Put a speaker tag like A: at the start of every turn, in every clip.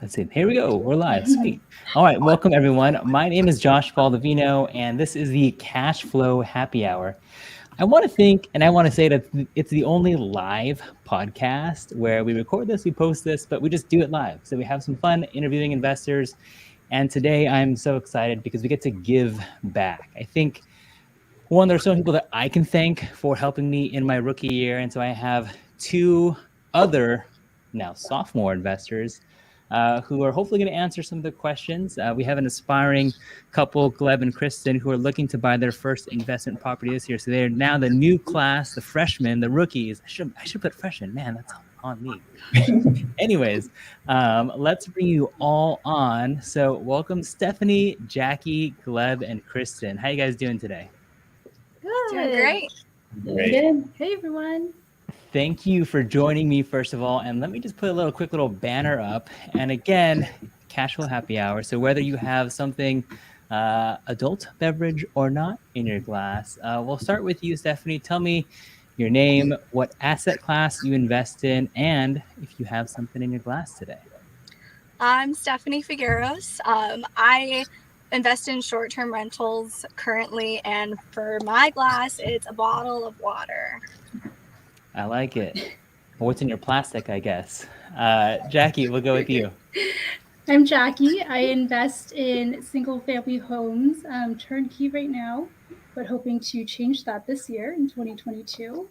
A: Let's see. Here we go. We're live. Sweet. All right. Welcome, everyone. My name is Josh Baldovino, and this is the Cash Flow Happy Hour. I want to think, and I want to say that it's the only live podcast where we record this, we post this, but we just do it live. So we have some fun interviewing investors. And today I'm so excited because we get to give back. I think, one, there's so many people that I can thank for helping me in my rookie year. And so I have two other now sophomore investors who are hopefully going to answer some of the questions. We have an aspiring couple, Gleb and Kristen, who are looking to buy their first investment property this year. So they're now the new class, the freshmen, the rookies. I should put freshmen. Man, that's on me. Anyways, let's bring you all on. So welcome, Stephanie, Jackie, Gleb, and Kristen. How you guys doing today?
B: Good. Doing great.
C: Good.
B: Hey, everyone.
A: Thank you for joining me, first of all. And let me just put a quick little banner up. And again, Cash Flow Happy Hour. So whether you have something adult beverage or not in your glass, we'll start with you, Stephanie. Tell me your name, what asset class you invest in, and if you have something in your glass today.
C: I'm Stephanie Figueros. I invest in short-term rentals currently, and for my glass, it's a bottle of water.
A: I like it. What's in your plastic, I guess? Jackie, we'll go with you.
B: I'm Jackie. I invest in single-family homes, turnkey right now, but hoping to change that this year in 2022.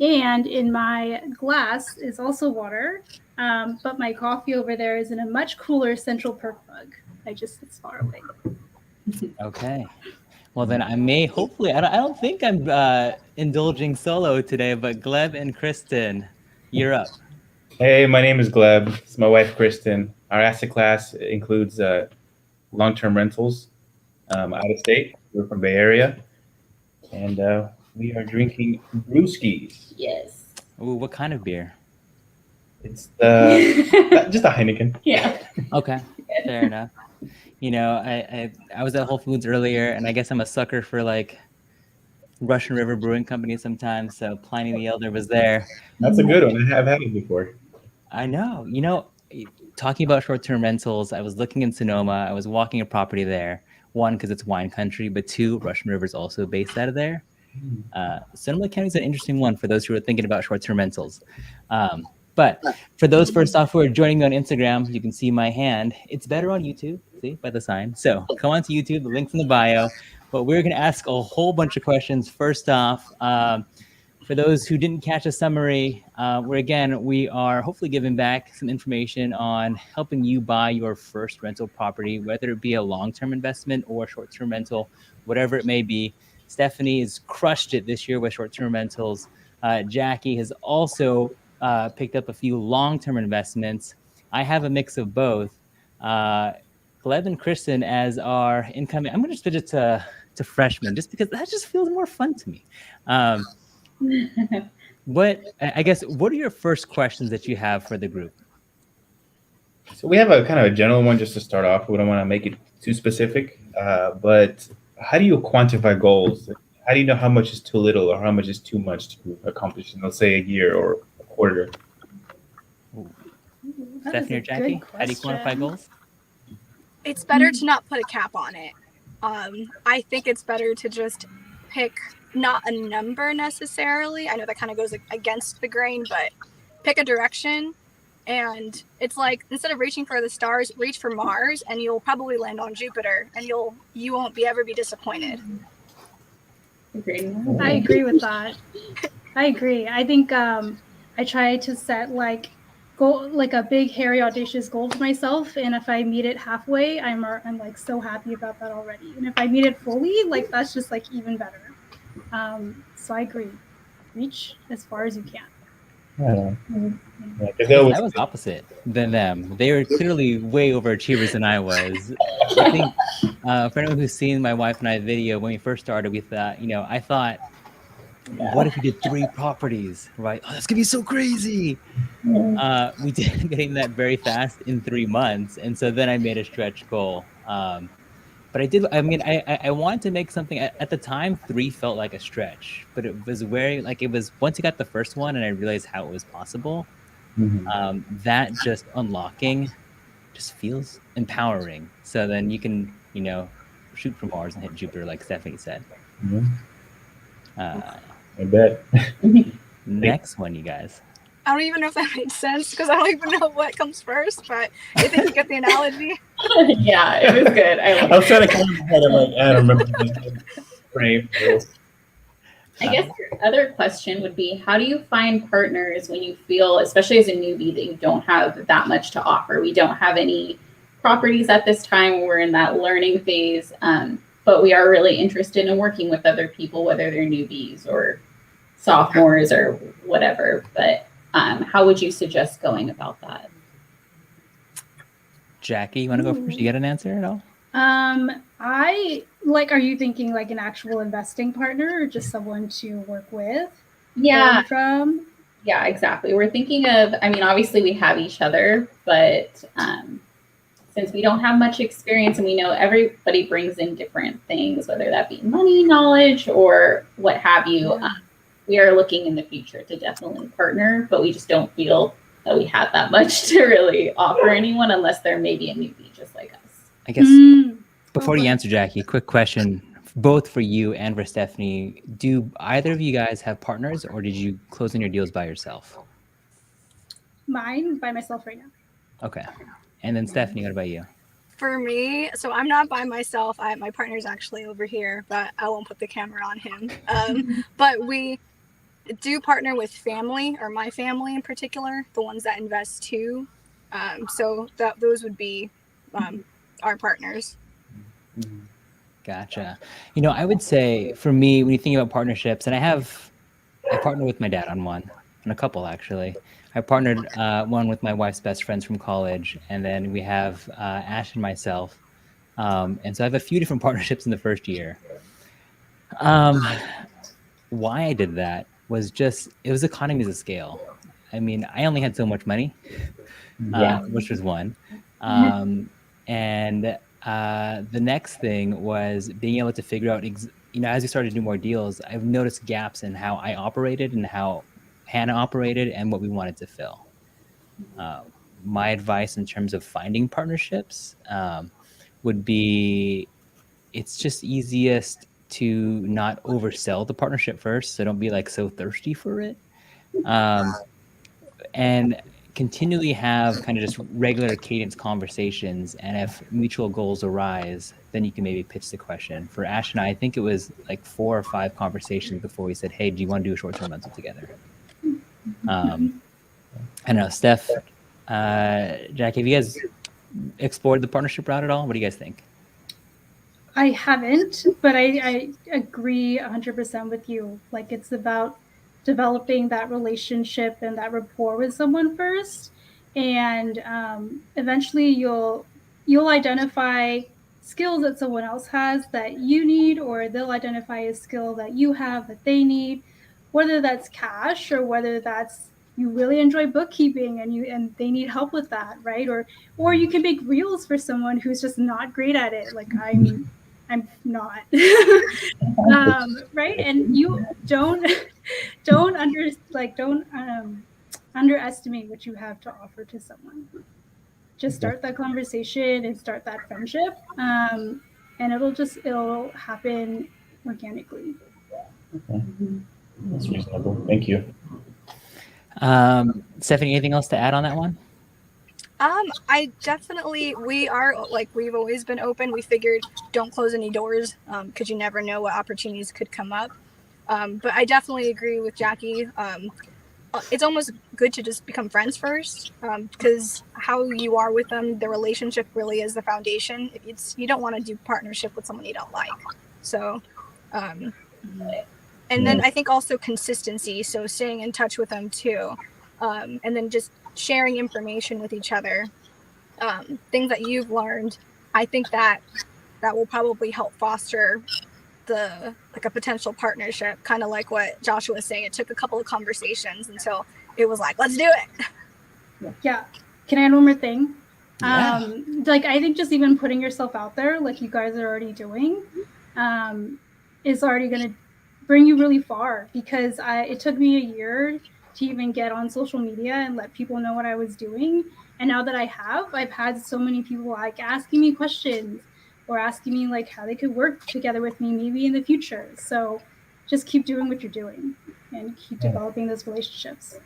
B: And in my glass is also water, but my coffee over there is in a much cooler Central Perk mug. It's far away.
A: Okay. Well, then I may, hopefully, I don't think I'm indulging solo today, but Gleb and Kristen, you're up.
D: Hey, my name is Gleb. It's my wife, Kristen. Our asset class includes long-term rentals out of state. We're from Bay Area. And we are drinking brewskis.
B: Yes.
A: Ooh, what kind of beer?
D: It's just a Heineken.
B: Yeah.
A: Okay, fair enough. You know, I was at Whole Foods earlier, and I guess I'm a sucker for like Russian River Brewing Company sometimes. So Pliny the Elder was there.
D: That's a good one. I have had it before.
A: I know. You know, talking about short-term rentals, I was looking in Sonoma. I was walking a property there. One, because it's wine country, but two, Russian River is also based out of there. Sonoma County is an interesting one for those who are thinking about short-term rentals. But for those first off who are joining me on Instagram, you can see my hand. It's better on YouTube, see, by the sign. So come on to YouTube, the link's in the bio. But we're going to ask a whole bunch of questions. First off, for those who didn't catch a summary, we are hopefully giving back some information on helping you buy your first rental property, whether it be a long-term investment or a short-term rental, whatever it may be. Stephanie has crushed it this year with short-term rentals. Jackie has also picked up a few long-term investments. I have a mix of both. Gleb and Kristen as our incoming, I'm going to switch it to freshmen just because that just feels more fun to me. What are your first questions that you have for the group?
D: So we have a kind of a general one just to start off. We don't want to make it too specific, but how do you quantify goals? How do you know how much is too little or how much is too much to accomplish in, let's say, a year or a quarter?
A: Stephanie or Jackie, how do you quantify goals?
C: It's better to not put a cap on it. I think it's better to just pick not a number necessarily. I know that kind of goes against the grain, but pick a direction. And it's like, instead of reaching for the stars, reach for Mars, and you'll probably land on Jupiter, and you won't ever be disappointed.
B: I agree with that. I agree. I think I try to set like a big, hairy, audacious goal for myself, and if I meet it halfway, I'm like so happy about that already. And if I meet it fully, like that's just like even better. So I agree. Reach as far as you can.
A: I was opposite than them. They were clearly way overachievers than I was. I think for anyone who's seen my wife and I video when we first started, we thought, I thought, what if we did 3 properties, right? Oh, that's gonna be so crazy. We did getting that very fast in 3 months, and so then I made a stretch goal. But I wanted to make something at the time. 3 felt like a stretch, but it was once you got the first one and I realized how it was possible, that just unlocking just feels empowering. So then you can, shoot for Mars and hit Jupiter, like Stephanie said.
D: I bet.
A: Next one, you guys.
C: I don't even know if that made sense because I don't even know what comes first, but I think you get the analogy.
E: Yeah, it was good.
D: I was trying to come in my head. I'm like, I don't remember the frame.
E: I guess your other question would be, how do you find partners when you feel, especially as a newbie, that you don't have that much to offer? We don't have any properties at this time. We're in that learning phase, but we are really interested in working with other people, whether they're newbies or sophomores or whatever. But how would you suggest going about that?
A: Jackie, you want to go first? You got an answer at all?
B: Are you thinking like an actual investing partner or just someone to work with?
E: Yeah.
B: Learn from?
E: Yeah, exactly. We're thinking of, obviously we have each other, but since we don't have much experience and we know everybody brings in different things, whether that be money, knowledge, or what have you, we are looking in the future to definitely partner, but we just don't feel that we have that much to really offer anyone unless they're maybe a newbie just like us.
A: I guess before you answer, Jackie, quick question, both for you and for Stephanie. Do either of you guys have partners, or did you close in your deals by yourself?
B: Mine by myself right now.
A: Okay. And then Stephanie, what about you?
C: For me, so I'm not by myself. My partner's actually over here, but I won't put the camera on him. But we do partner with family, or my family in particular, the ones that invest too. So those would be our partners.
A: Gotcha. I would say for me, when you think about partnerships, and I partner with my dad on a couple actually. I partnered one with my wife's best friends from college, and then we have Ash and myself. And so I have a few different partnerships in the first year. Why I did that was it was economies of scale. I only had so much money, which was one. And the next thing was being able to figure out, as we started to do more deals, I've noticed gaps in how I operated and how Hannah operated and what we wanted to fill. My advice in terms of finding partnerships would be, it's just easiest to not oversell the partnership first. So don't be so thirsty for it. And continually have kind of just regular cadence conversations. And if mutual goals arise, then you can maybe pitch the question. For Ash and I think it was 4 or 5 conversations before we said, hey, do you want to do a short-term rental together? I don't know, Steph, Jackie, have you guys explored the partnership route at all? What do you guys think?
B: I haven't, but I agree 100% with you. It's about developing that relationship and that rapport with someone first, and eventually you'll identify skills that someone else has that you need, or they'll identify a skill that you have that they need, whether that's cash or whether that's you really enjoy bookkeeping and they need help with that, right? Or you can make reels for someone who's just not great at it. I'm not, right? And you don't underestimate what you have to offer to someone. Just start that conversation and start that friendship, and it'll happen organically.
D: Okay. That's reasonable. Thank you.
A: Stephanie, anything else to add on that one?
C: We are we've always been open. We figured don't close any doors because you never know what opportunities could come up. But I definitely agree with Jackie. It's almost good to just become friends first because how you are with them, the relationship really is the foundation. You don't want to do partnership with someone you don't like. So, and then I think also consistency. So staying in touch with them too. And then just sharing information with each other, things that you've learned. I think that will probably help foster a potential partnership, kind of like what Joshua was saying. It took a couple of conversations until it was let's do it.
B: Yeah. Can I add one more thing?
A: Yeah.
B: I think just even putting yourself out there, like you guys are already doing, is already going to bring you really far, because it took me a year to even get on social media and let people know what I was doing. And now that I've had so many people like asking me questions or asking me like how they could work together with me maybe in the future. So just keep doing what you're doing and keep developing those relationships.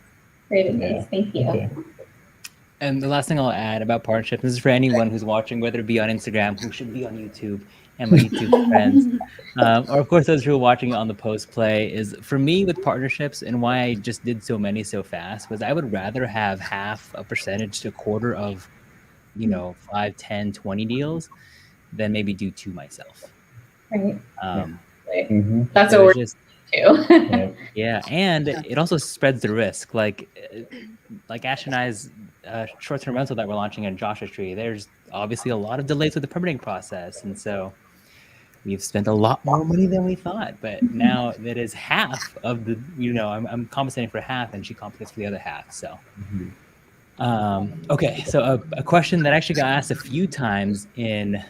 E: Great advice. Thank you.
D: Okay.
A: And the last thing I'll add about partnerships, this is for anyone who's watching, whether it be on Instagram, who should be on YouTube, and my YouTube friends, or of course those who are watching on the post play, is for me with partnerships and why I just did so many so fast was I would rather have half a percentage to a quarter of, 5, 10, 20 deals than maybe do two myself.
E: Right.
D: Mm-hmm.
E: That's
A: so
E: what
A: it's
E: we're
A: just, yeah, and it also spreads the risk. Like Ash and I's short-term rental that we're launching in Joshua Tree, there's obviously a lot of delays with the permitting process, and so we've spent a lot more money than we thought. But now that is half of the, I'm compensating for half, and she compensates for the other half. So, okay, so a question that actually got asked a few times in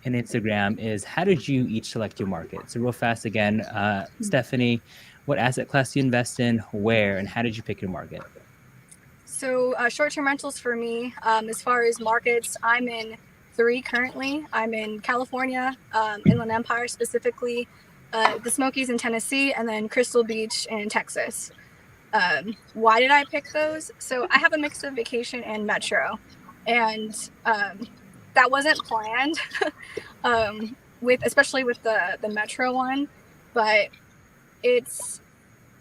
A: Instagram is, how did you each select your market? So real fast again, Stephanie, what asset class do you invest in, where, and how did you pick your market?
C: So short-term rentals for me, as far as markets, I'm in 3 currently. I'm in California, Inland Empire specifically, the Smokies in Tennessee, and then Crystal Beach in Texas. Why did I pick those? So I have a mix of vacation and metro, and that wasn't planned, especially with the metro one, but it's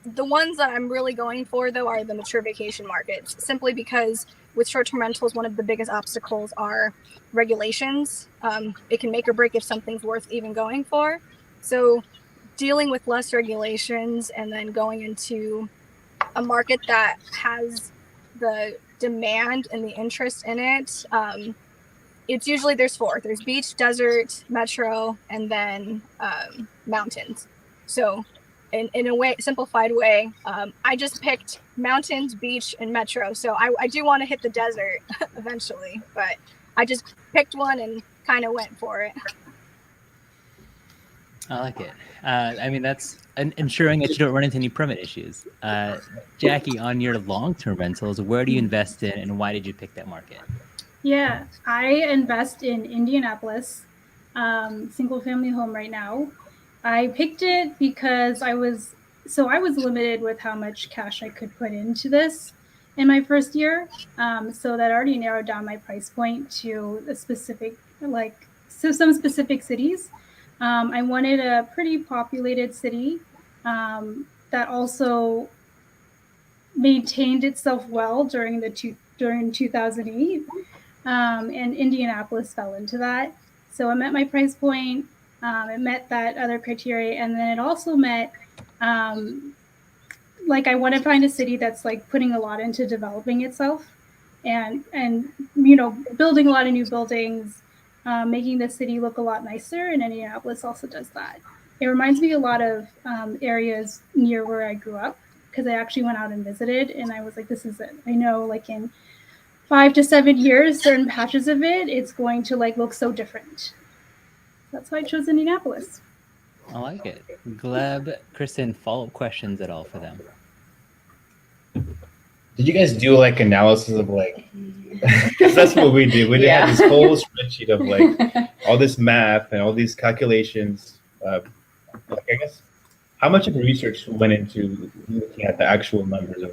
C: the ones that I'm really going for though are the mature vacation markets, simply because with short-term rentals, one of the biggest obstacles are regulations. It can make or break if something's worth even going for. So dealing with less regulations and then going into a market that has the demand and the interest in it, it's usually there's 4. There's beach, desert, metro, and then mountains. So in a way, simplified way, I just picked mountains, beach, and metro. So I do want to hit the desert eventually, but I just picked one and kind of went for it.
A: I like it. I mean, that's ensuring that you don't run into any permit issues. Jackie, on your long-term rentals, where do you invest in and why did you pick that market?
B: Yeah, I invest in Indianapolis, single family home right now. I picked it because I was limited with how much cash I could put into this in my first year. So that already narrowed down my price point to a specific, some specific cities. I wanted a pretty populated city that also maintained itself well during 2008. And Indianapolis fell into that. So I met my price point. It met that other criteria, and then it also met, I want to find a city that's like putting a lot into developing itself, and building a lot of new buildings, making the city look a lot nicer. And Indianapolis also does that. It reminds me a lot of areas near where I grew up, because I actually went out and visited, and I was like, this is it. I know, like in 5 to 7 years, certain patches of it's going to look so different. That's why I chose Indianapolis.
A: I like it. Gleb, Kristen, follow-up questions at all for them?
D: Did you guys do analysis of because that's what we did. We did have this whole spreadsheet of all this math and all these calculations. I guess, how much of the research went into looking at the actual numbers of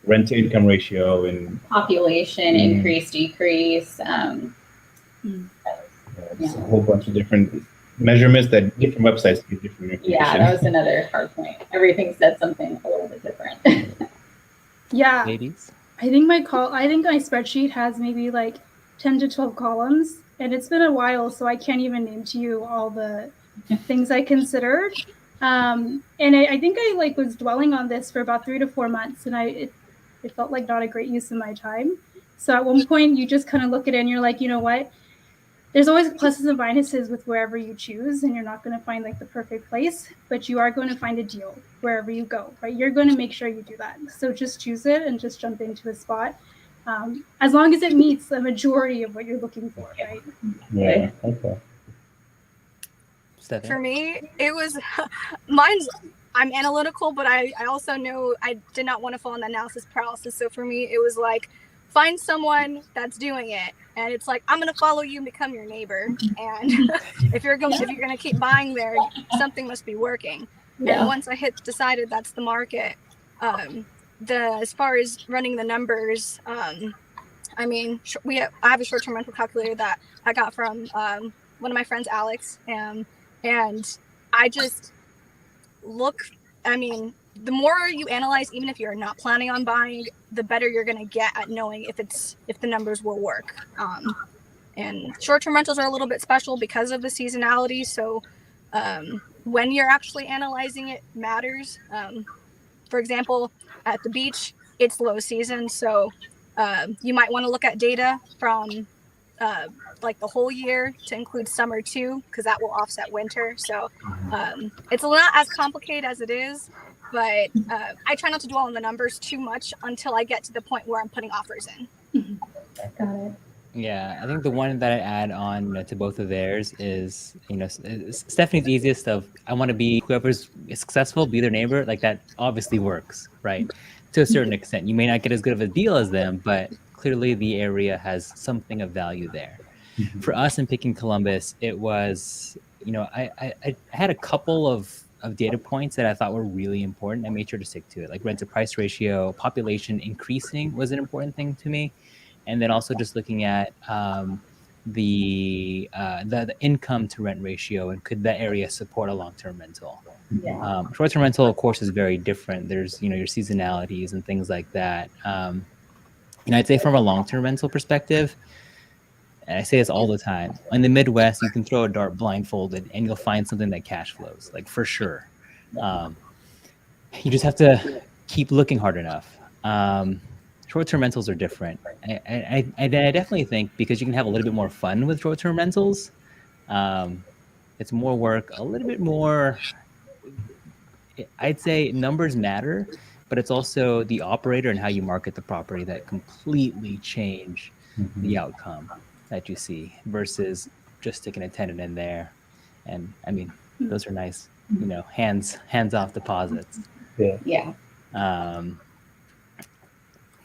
D: rent to income ratio and
E: population increase, decrease.
D: It's a whole bunch of different measurements that different websites give different information.
E: Yeah, that was another hard point. Everything said something a little bit different.
B: Yeah.
A: Ladies?
B: I think my spreadsheet has maybe 10 to 12 columns, and it's been a while, so I can't even name to you all the things I considered. And I think I was dwelling on this for about 3 to 4 months, and it felt like not a great use of my time. So at one point, you just kind of look at it and you're like, you know what? There's always pluses and minuses with wherever you choose, and you're not going to find the perfect place, but you are going to find a deal wherever you go, right? You're going to make sure you do that. So just choose it and just jump into a spot, as long as it meets the majority of what you're looking for, right?
D: Yeah. Okay.
A: Stephanie?
C: For me, it was I'm analytical, but I also know I did not want to fall in the analysis paralysis. So for me, it was find someone that's doing it, and it's like, I'm gonna follow you and become your neighbor. And if you're gonna keep buying there, something must be working.
E: Yeah.
C: And once I decided that's the market, as far as running the numbers, I mean, I have a short-term rental calculator that I got from one of my friends, Alex, and I just look. I mean, the more you analyze, even if you're not planning on buying, the better you're going to get at knowing if the numbers will work. And short-term rentals are a little bit special because of the seasonality. So when you're actually analyzing it matters. For example, at the beach, it's low season, so you might want to look at data from like the whole year to include summer too, because that will offset winter. So it's not as complicated as it is, but I try not to dwell on the numbers too much until I get to the point where I'm putting offers in.
E: Got it.
A: Yeah, I think the one that I add on to both of theirs is, Stephanie's easiest of, I want to be whoever's successful, be their neighbor. Like that obviously works, right? To a certain extent. You may not get as good of a deal as them, but clearly the area has something of value there. For us in picking Columbus, it was, I had a couple of data points that I thought were really important. I made sure to stick to it. Like rent to price ratio, population increasing was an important thing to me. And then also just looking at the income to rent ratio, and could that area support a long-term rental?
E: Yeah.
A: Short-term rental, of course, is very different. There's your seasonalities and things like that. I'd say from a long-term rental perspective, and I say this all the time, in the Midwest, you can throw a dart blindfolded and you'll find something that cash flows, like for sure. You just have to keep looking hard enough. Short-term rentals are different. I definitely think because you can have a little bit more fun with short-term rentals. It's more work, a little bit more. I'd say numbers matter, but it's also the operator and how you market the property that completely change the outcome that you see versus just sticking a tenant in there. And I mean, those are nice, hands-off deposits.
E: Yeah.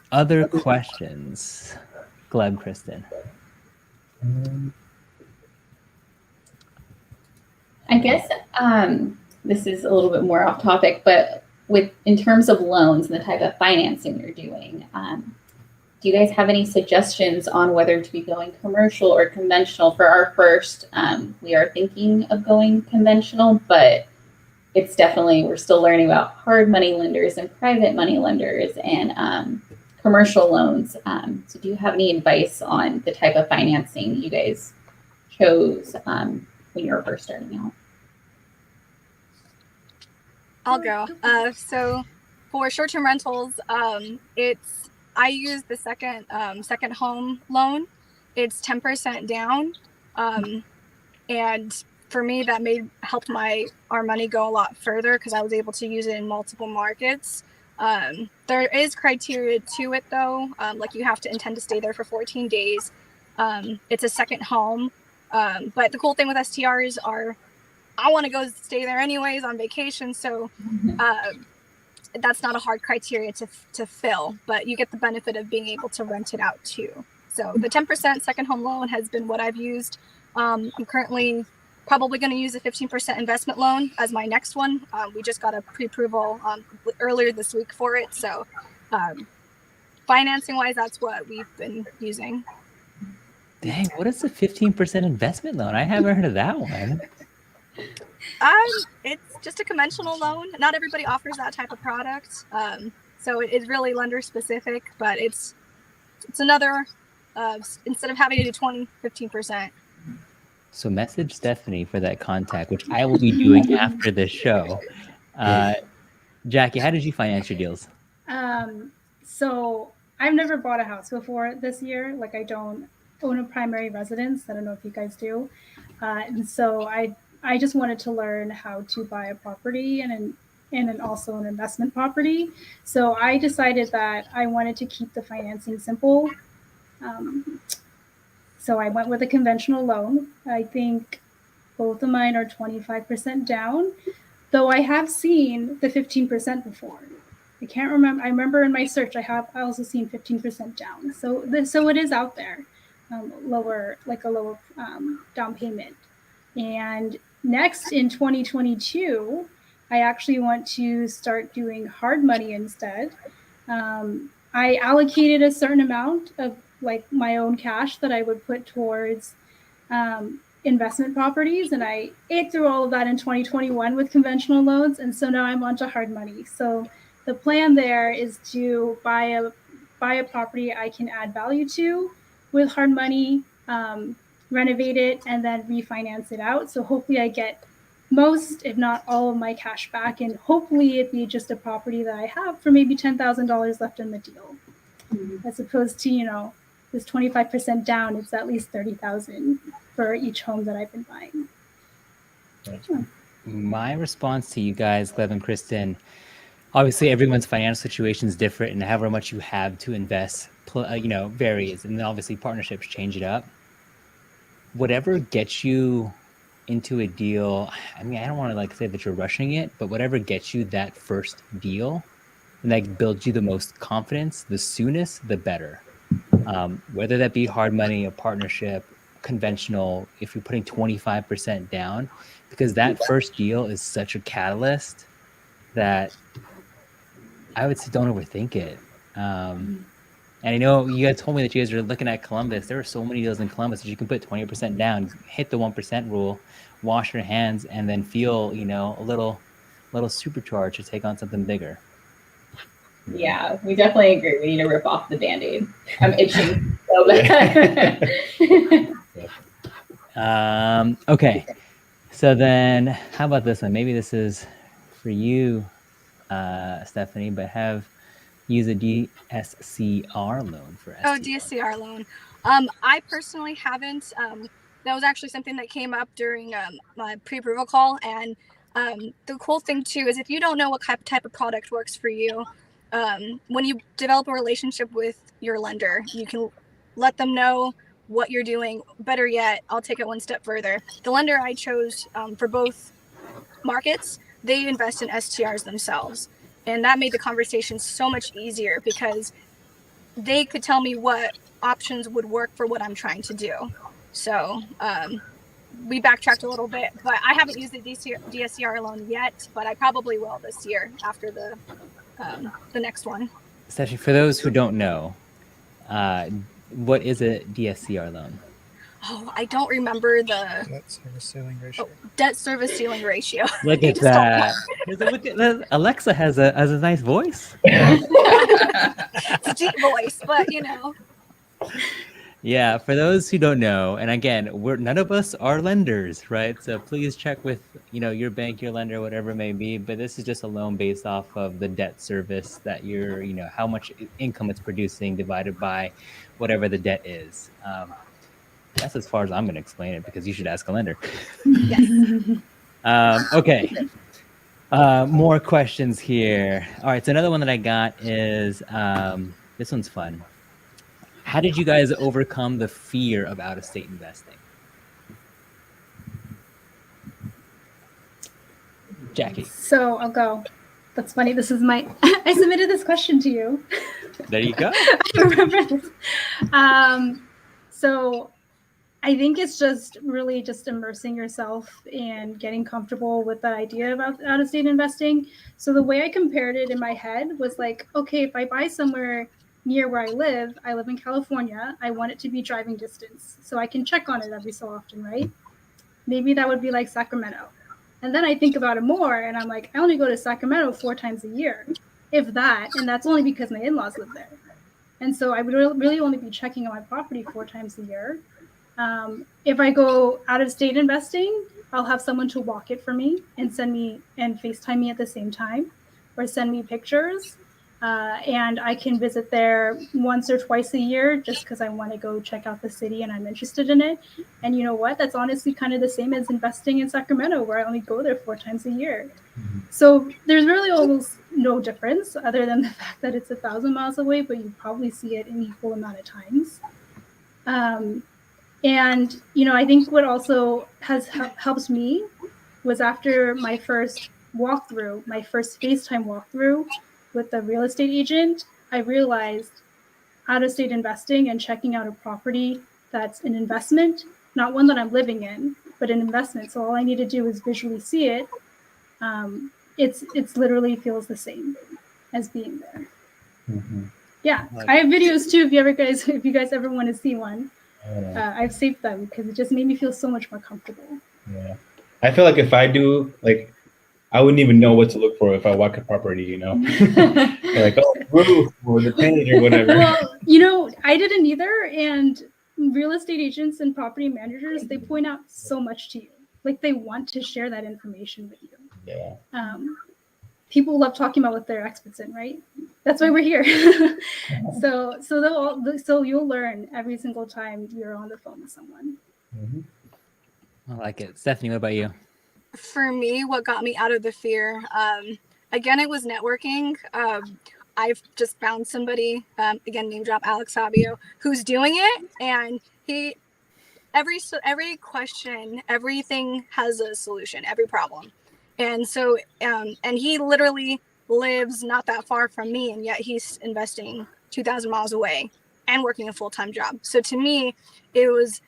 A: Other questions? Gleb, Kristen.
E: I guess this is a little bit more off topic, but in terms of loans and the type of financing you're doing, do you guys have any suggestions on whether to be going commercial or conventional? For our first, we are thinking of going conventional, but it's definitely, we're still learning about hard money lenders and private money lenders and commercial loans. So do you have any advice on the type of financing you guys chose when you were first starting out?
C: I'll go. So for short-term rentals, I use the second home loan. It's 10% down, and for me that helped our money go a lot further because I was able to use it in multiple markets. There is criteria to it though, like you have to intend to stay there for 14 days. It's a second home, but the cool thing with STRs are I want to go stay there anyways on vacation, so that's not a hard criteria to fill, but you get the benefit of being able to rent it out too. So the 10% second home loan has been what I've used. I'm currently probably going to use a 15% investment loan as my next one. We just got a pre-approval earlier this week for it. So financing wise, that's what we've been using.
A: Dang, what is the 15% investment loan? I haven't heard of that one.
C: It's just a conventional loan. Not everybody offers that type of product. So it's really lender specific, but it's another, instead of having to do 20, 15%.
A: So message Stephanie for that contact, which I will be doing after this show. Jackie, how did you finance your deals?
B: So I've never bought a house before this year. Like I don't own a primary residence. I don't know if you guys do. And so I just wanted to learn how to buy a property and also an investment property. So I decided that I wanted to keep the financing simple. So I went with a conventional loan. I think both of mine are 25% down, though I have seen the 15% before. I can't remember. I remember in my search, I also seen 15% down. So it is out there, lower down payment. And next in 2022, I actually want to start doing hard money instead. I allocated a certain amount of like my own cash that I would put towards investment properties, and I ate through all of that in 2021 with conventional loans, and so now I'm onto hard money. So the plan there is to buy a property I can add value to with hard money, renovate it, and then refinance it out. So hopefully I get most, if not all, of my cash back, and hopefully it be just a property that I have for maybe $10,000 left in the deal, as opposed to this 25% down. It's at least $30,000 for each home that I've been buying.
A: My response to you guys, Glev and Kristen, obviously everyone's financial situation is different, and however much you have to invest, varies, and then obviously partnerships change it up. Whatever gets you into a deal, I mean, I don't want to like say that you're rushing it, but whatever gets you that first deal and that builds you the most confidence, the soonest, the better. Whether that be hard money, a partnership, conventional, if you're putting 25% down, because that first deal is such a catalyst that I would say don't overthink it. And I know you guys told me that you guys are looking at Columbus. There are so many deals in Columbus that you can put 20% down, hit the 1% rule, wash your hands, and then feel, a little supercharged to take on something bigger.
E: Yeah, we definitely agree. We need to rip off the Band-Aid. I'm itching so bad.
A: Okay. So then how about this one? Maybe this is for you, Stephanie, but use a DSCR loan for STR.
C: Oh, DSCR loan. I personally haven't. That was actually something that came up during my pre-approval call. And the cool thing too is if you don't know what type of product works for you, when you develop a relationship with your lender, you can let them know what you're doing. Better yet, I'll take it one step further. The lender I chose for both markets, they invest in STRs themselves. And that made the conversation so much easier because they could tell me what options would work for what I'm trying to do. So we backtracked a little bit, but I haven't used the DSCR loan yet, but I probably will this year after the next one.
A: Stephanie, for those who don't know, what is a DSCR loan?
C: Oh, I don't remember the
F: debt service ceiling ratio.
C: Debt service ceiling ratio.
A: Look at that. Look at that. Alexa has a nice voice.
C: It's a deep voice, but
A: Yeah, for those who don't know, and again, none of us are lenders, right? So please check with your bank, your lender, whatever it may be. But this is just a loan based off of the debt service that you're, how much income it's producing divided by whatever the debt is. That's as far as I'm going to explain it because you should ask a lender.
C: Yes.
A: Okay. More questions here. All right. So another one that I got is this one's fun. How did you guys overcome the fear of out-of-state investing? Jackie.
B: So I'll go. That's funny. This is I submitted this question to you.
A: There you go.
B: I remember this. So I think it's just really just immersing yourself and getting comfortable with the idea of out-of-state investing. So the way I compared it in my head was like, okay, if I buy somewhere near where I live in California, I want it to be driving distance. So I can check on it every so often, right? Maybe that would be like Sacramento. And then I think about it more and I'm like, I only go to Sacramento 4 times a year, if that. And that's only because my in-laws live there. And so I would really only be checking on my property 4 times a year. If I go out of state investing, I'll have someone to walk it for me and send me and FaceTime me at the same time or send me pictures. And I can visit there once or twice a year just because I want to go check out the city and I'm interested in it. And you know what? That's honestly kind of the same as investing in Sacramento, where I only go there 4 times a year. So there's really almost no difference other than the fact that it's 1,000 miles away, but you probably see it an equal amount of times. And, I think what also helps me was after my first walkthrough, my first FaceTime walkthrough, with the real estate agent, I realized out-of-state investing and checking out a property that's an investment, not one that I'm living in, but an investment. So all I need to do is visually see it. It's literally feels the same as being there.
D: Mm-hmm.
B: Yeah, I have videos too. If you guys ever want to see one, I've saved them because it just made me feel so much more comfortable.
D: Yeah, I feel like if I do, like, I wouldn't even know what to look for if I walk a property, you know. Like, oh, roof or the paint or whatever.
B: Well, you know, I didn't either. And real estate agents and property managers, they point out so much to you. Like they want to share that information with you.
D: Yeah.
B: People love talking about what they're experts in, right? That's why we're here. So you'll learn every single time you're on the phone with someone.
D: Mm-hmm.
A: I like it. Stephanie, what about you?
C: For me, what got me out of the fear, again, it was networking. I've just found somebody, again, name drop Alex Sabio, who's doing it, and every question, everything has a solution, every problem. And so, and he literally lives not that far from me, and yet he's investing 2,000 miles away and working a full-time job. So to me, it was,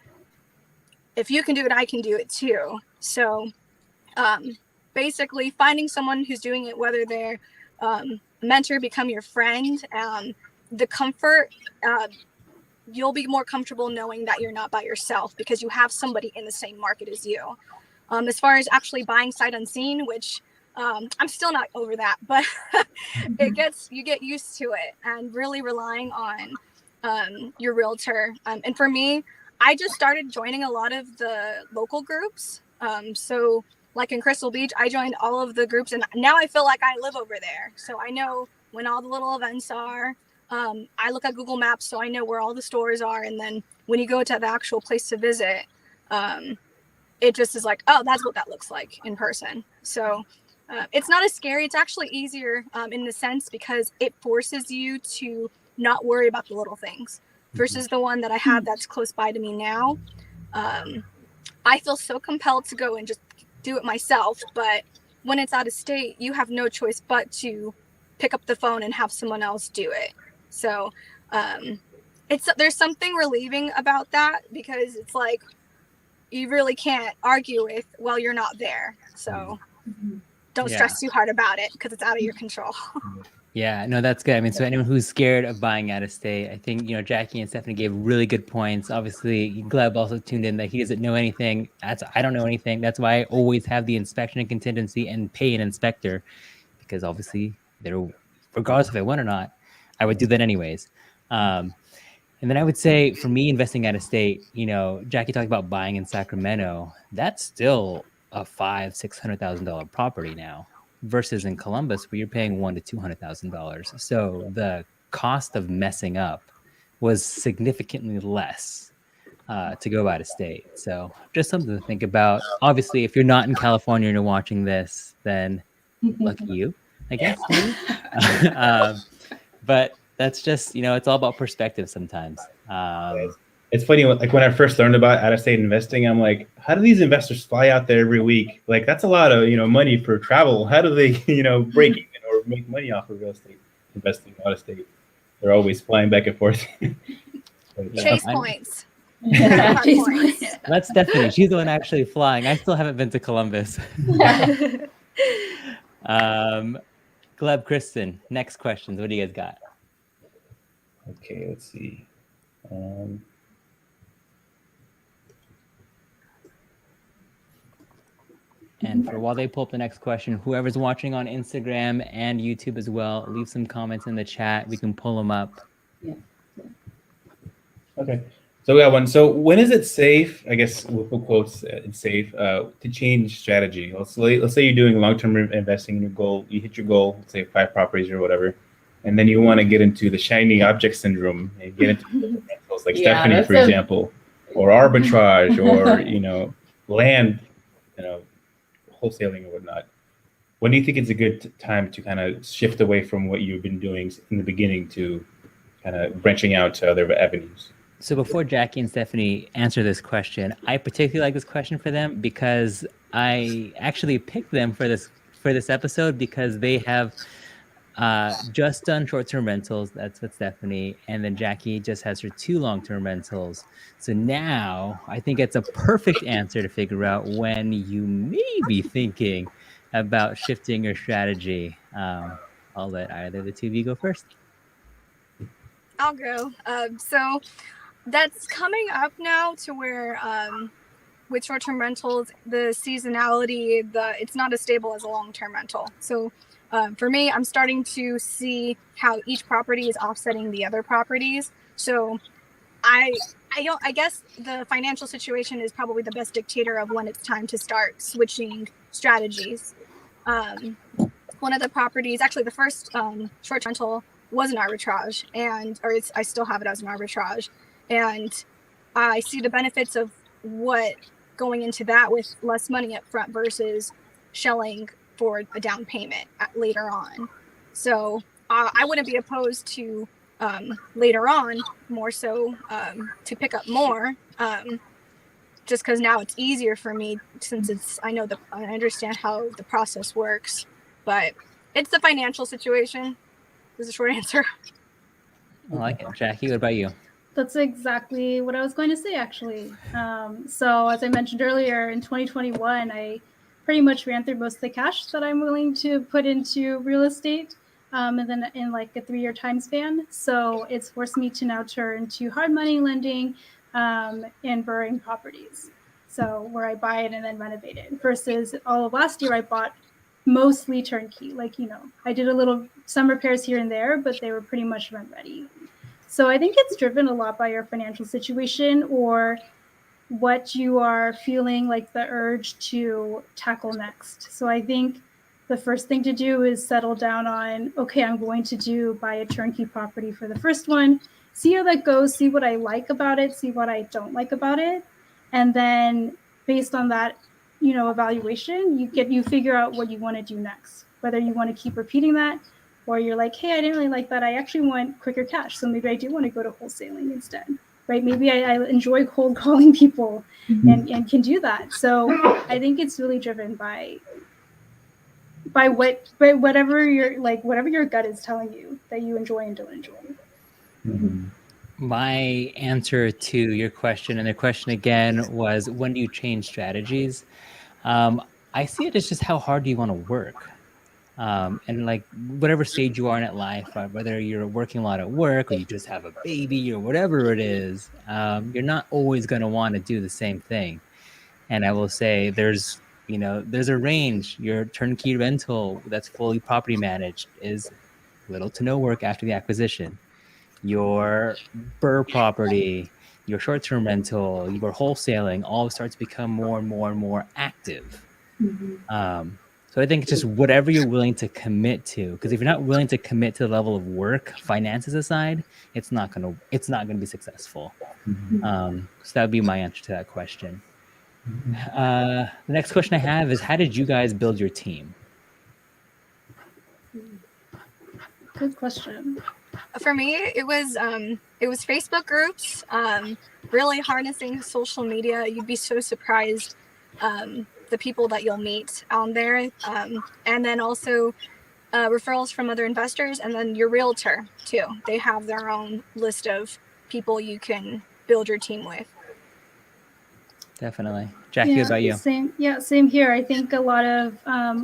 C: if you can do it, I can do it too. So basically finding someone who's doing it, whether they're a mentor, become your friend, the comfort, you'll be more comfortable knowing that you're not by yourself because you have somebody in the same market as you. As far as actually buying sight unseen, which I'm still not over that, but you get used to it and really relying on your realtor. And for me, I just started joining a lot of the local groups. So like in Crystal Beach, I joined all of the groups and now I feel like I live over there. So I know when all the little events are. I look at Google Maps, so I know where all the stores are. And then when you go to the actual place to visit, it just is like, oh, that's what that looks like in person. So it's not as scary. It's actually easier in the sense because it forces you to not worry about the little things versus the one that I have that's close by to me now. I feel so compelled to go and just do it myself. But when it's out of state, you have no choice but to pick up the phone and have someone else do it. So there's something relieving about that because it's like you really can't argue with while you're not there. So don't stress too hard about it because it's out of your control.
A: Yeah, no, that's good. I mean, so anyone who's scared of buying out of state, I think, Jackie and Stephanie gave really good points. Obviously, Gleb also tuned in that he doesn't know anything. I don't know anything. That's why I always have the inspection and contingency and pay an inspector because obviously regardless if I won or not, I would do that anyways. And then I would say for me, investing out of state, Jackie talked about buying in Sacramento. That's still a $500,000-$600,000 property now versus in Columbus where you're paying $100,000 to $200,000. So the cost of messing up was significantly less to go out of state. So just something to think about. Obviously, if you're not in California and you're watching this, then lucky you, I guess. But that's just, it's all about perspective sometimes.
D: It's funny, like when I first learned about out-of-state investing, I'm like, how do these investors fly out there every week? Like, that's a lot of, money for travel. How do they, break even or make money off of real estate investing out of state? They're always flying back and forth.
C: Chase points.
B: Chase points.
A: That's Stephanie. She's the one actually flying. I still haven't been to Columbus. Gleb, Kristen, next questions. What do you guys got?
D: Okay, let's see.
A: And while they pull up the next question, whoever's watching on Instagram and YouTube as well, leave some comments in the chat. We can pull them up.
E: Yeah.
D: Okay. So we got one. So when is it safe, I guess, with quotes, it's safe to change strategy? Let's say you're doing long-term investing in your goal. You hit your goal, let's say 5 properties or whatever. And then you want to get into the shiny object syndrome and get into rentals like Stephanie, for example, or arbitrage or, land, wholesaling or whatnot. When do you think it's a good time to kind of shift away from what you've been doing in the beginning to kind of branching out to other avenues?
A: So before Jackie and Stephanie answer this question, I particularly like this question for them because I actually picked them for this episode because they have just done short-term rentals. That's Stephanie. And then Jackie just has her 2 long-term rentals. So now I think it's a perfect answer to figure out when you may be thinking about shifting your strategy. I'll let either the two of you go first.
C: I'll go. So that's coming up now to where with short-term rentals, the seasonality, it's not as stable as a long-term rental. So for me, I'm starting to see how each property is offsetting the other properties. So I guess the financial situation is probably the best dictator of when it's time to start switching strategies. One of the properties, actually the first short rental was an arbitrage, I still have it as an arbitrage, and I see the benefits of what going into that with less money up front versus shelling for a down payment later on. So I wouldn't be opposed to later on more so to pick up more just because now it's easier for me since I understand how the process works, but it's the financial situation is the short answer.
A: I like it. Jackie, what about you?
B: That's exactly what I was going to say, actually. So as I mentioned earlier, in 2021, I pretty much ran through most of the cash that I'm willing to put into real estate, and then in like a 3-year time span. So it's forced me to now turn to hard money lending and borrowing properties. So where I buy it and then renovate it. Versus all of last year, I bought mostly turnkey. I did a little some repairs here and there, but they were pretty much rent ready. So I think it's driven a lot by your financial situation or what you are feeling like the urge to tackle next. So I think the first thing to do is settle down on, okay, I'm going to buy a turnkey property for the first one, see how that goes, see what I like about it, see what I don't like about it. And then based on that, evaluation, you figure out what you want to do next, whether you want to keep repeating that, or you're like, hey, I didn't really like that. I actually want quicker cash. So maybe I do want to go to wholesaling instead, right? Maybe I enjoy cold calling people and can do that. So I think it's really driven by whatever your gut is telling you that you enjoy and don't enjoy.
D: Mm-hmm.
A: My answer to your question, and the question again was, when do you change strategies? I see it as just how hard do you want to work? And like whatever stage you are in life, whether you're working a lot at work or you just have a baby or whatever it is, you're not always going to want to do the same thing. And I will say there's a range. Your turnkey rental that's fully property managed is little to no work after the acquisition. Your BRRRR property, your short-term rental, your wholesaling all starts to become more and more and more active. So I think just whatever you're willing to commit to, because if you're not willing to commit to the level of work, finances aside, it's not gonna be successful. So that would be my answer to that question. The next question I have is, how did you guys build your team?
B: Good question.
C: For me, it was Facebook groups, really harnessing social media. You'd be so surprised the people that you'll meet on there, and then also referrals from other investors, and then your realtor too. They have their own list of people you can build your team with.
A: Definitely. Jackie, what about you?
B: Same here. I think a lot of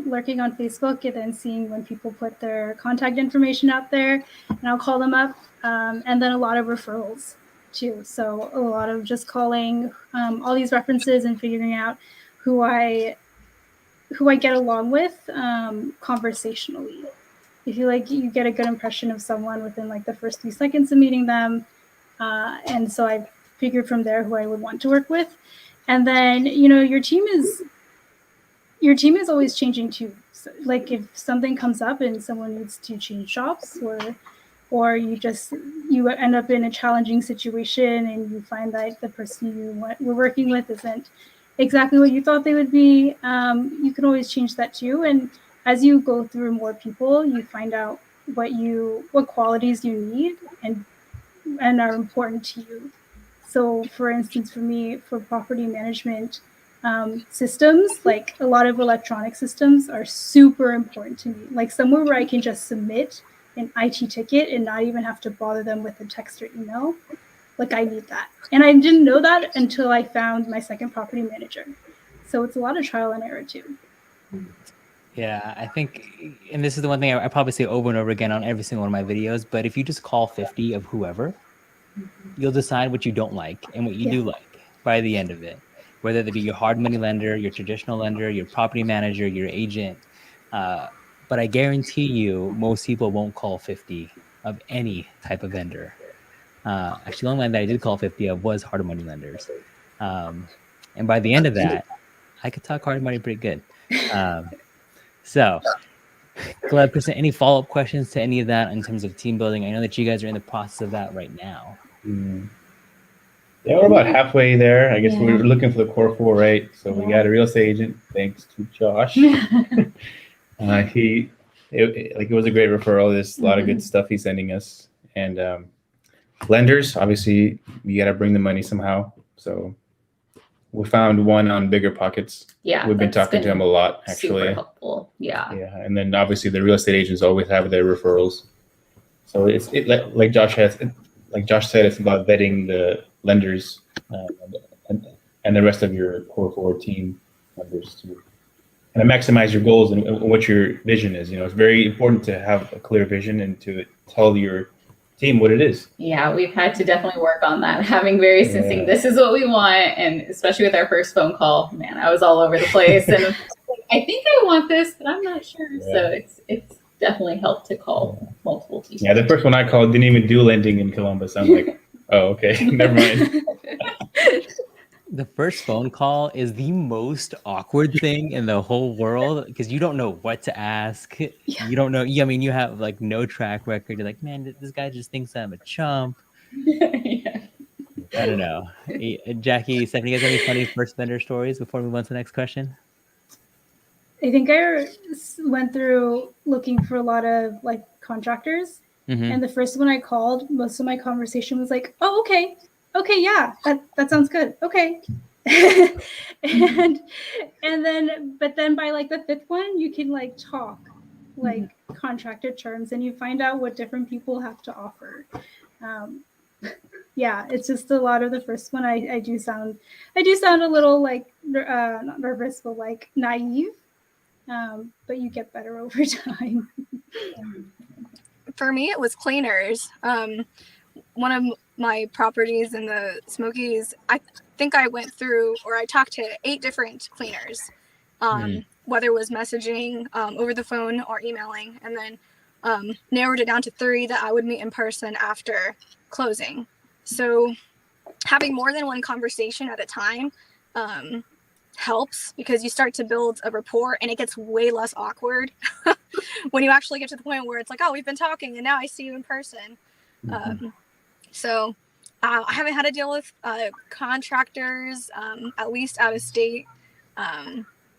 B: lurking on Facebook and then seeing when people put their contact information out there, and I'll call them up, and then a lot of referrals too. So a lot of just calling all these references and figuring out who I get along with conversationally. If you get a good impression of someone within like the first few seconds of meeting them, and so I figured from there who I would want to work with. And then, your team is always changing too. So, like if something comes up and someone needs to change jobs or you end up in a challenging situation and you find that the person you were working with isn't exactly what you thought they would be, you can always change that too. And as you go through more people, you find out what qualities you need and are important to you. So, for instance, for me, for property management, systems, like a lot of electronic systems, are super important to me. Like somewhere where I can just submit an IT ticket and not even have to bother them with a text or email. Like I need that. And I didn't know that until I found my second property manager. So it's a lot of trial and error too.
A: Yeah, I think, and this is the one thing I probably say over and over again on every single one of my videos, but if you just call 50 of whoever, you'll decide what you don't like and what you do like by the end of it, whether it be your hard money lender, your traditional lender, your property manager, your agent. But I guarantee you, most people won't call 50 of any type of vendor. Actually, the only one that I did call 50 of was hard money lenders. And by the end of that, I could talk hard money pretty good. So, Gleb, Kristen, any follow-up questions to any of that in terms of team building? I know that you guys are in the process of that right now.
D: Yeah, we're about halfway there. I guess we're looking for the core four, right? So we got a real estate agent, thanks to Josh. It was a great referral. There's a lot of good stuff he's sending us. And lenders, obviously, you got to bring the money somehow. So we found one on Bigger Pockets.
E: Yeah,
D: we've been talking to him a lot, actually.
E: Super helpful. Yeah.
D: Yeah, and then obviously the real estate agents always have their referrals. So like Josh said, it's about vetting the lenders and the rest of your core four team members to kind of maximize your goals and what your vision is. It's very important to have a clear vision and to tell your team what it is.
E: Yeah, we've had to definitely work on that, having very succinct, this is what we want. And especially with our first phone call, man, I was all over the place. And I think I want this, but I'm not sure. Yeah. So it's definitely helped to call multiple people.
D: Yeah, the first one I called didn't even do lending in Columbus. I'm like, oh, okay, never mind.
A: The first phone call is the most awkward thing in the whole world because you don't know what to ask. Yeah. You don't know. I mean, you have like no track record. You're like, man, this guy just thinks I'm a chump. Yeah. I don't know. Jackie, Stephanie, you guys have any funny first vendor stories before we move on to the next question?
B: I think I went through looking for a lot of like contractors. And the first one I called, most of my conversation was like, oh, okay, yeah, that sounds good. Okay. and then by like the fifth one, you can like talk like contractor terms and you find out what different people have to offer. Yeah, it's just a lot of the first one. I do sound a little like not nervous, but like naive. But you get better over time.
C: For me, it was cleaners. One of my properties in the Smokies, I think I went through, or I talked to 8 different cleaners, whether it was messaging over the phone or emailing, and then narrowed it down to 3 that I would meet in person after closing. So having more than one conversation at a time helps because you start to build a rapport and it gets way less awkward when you actually get to the point where it's like, oh, we've been talking and now I see you in person. So I haven't had to deal with contractors, at least out of state.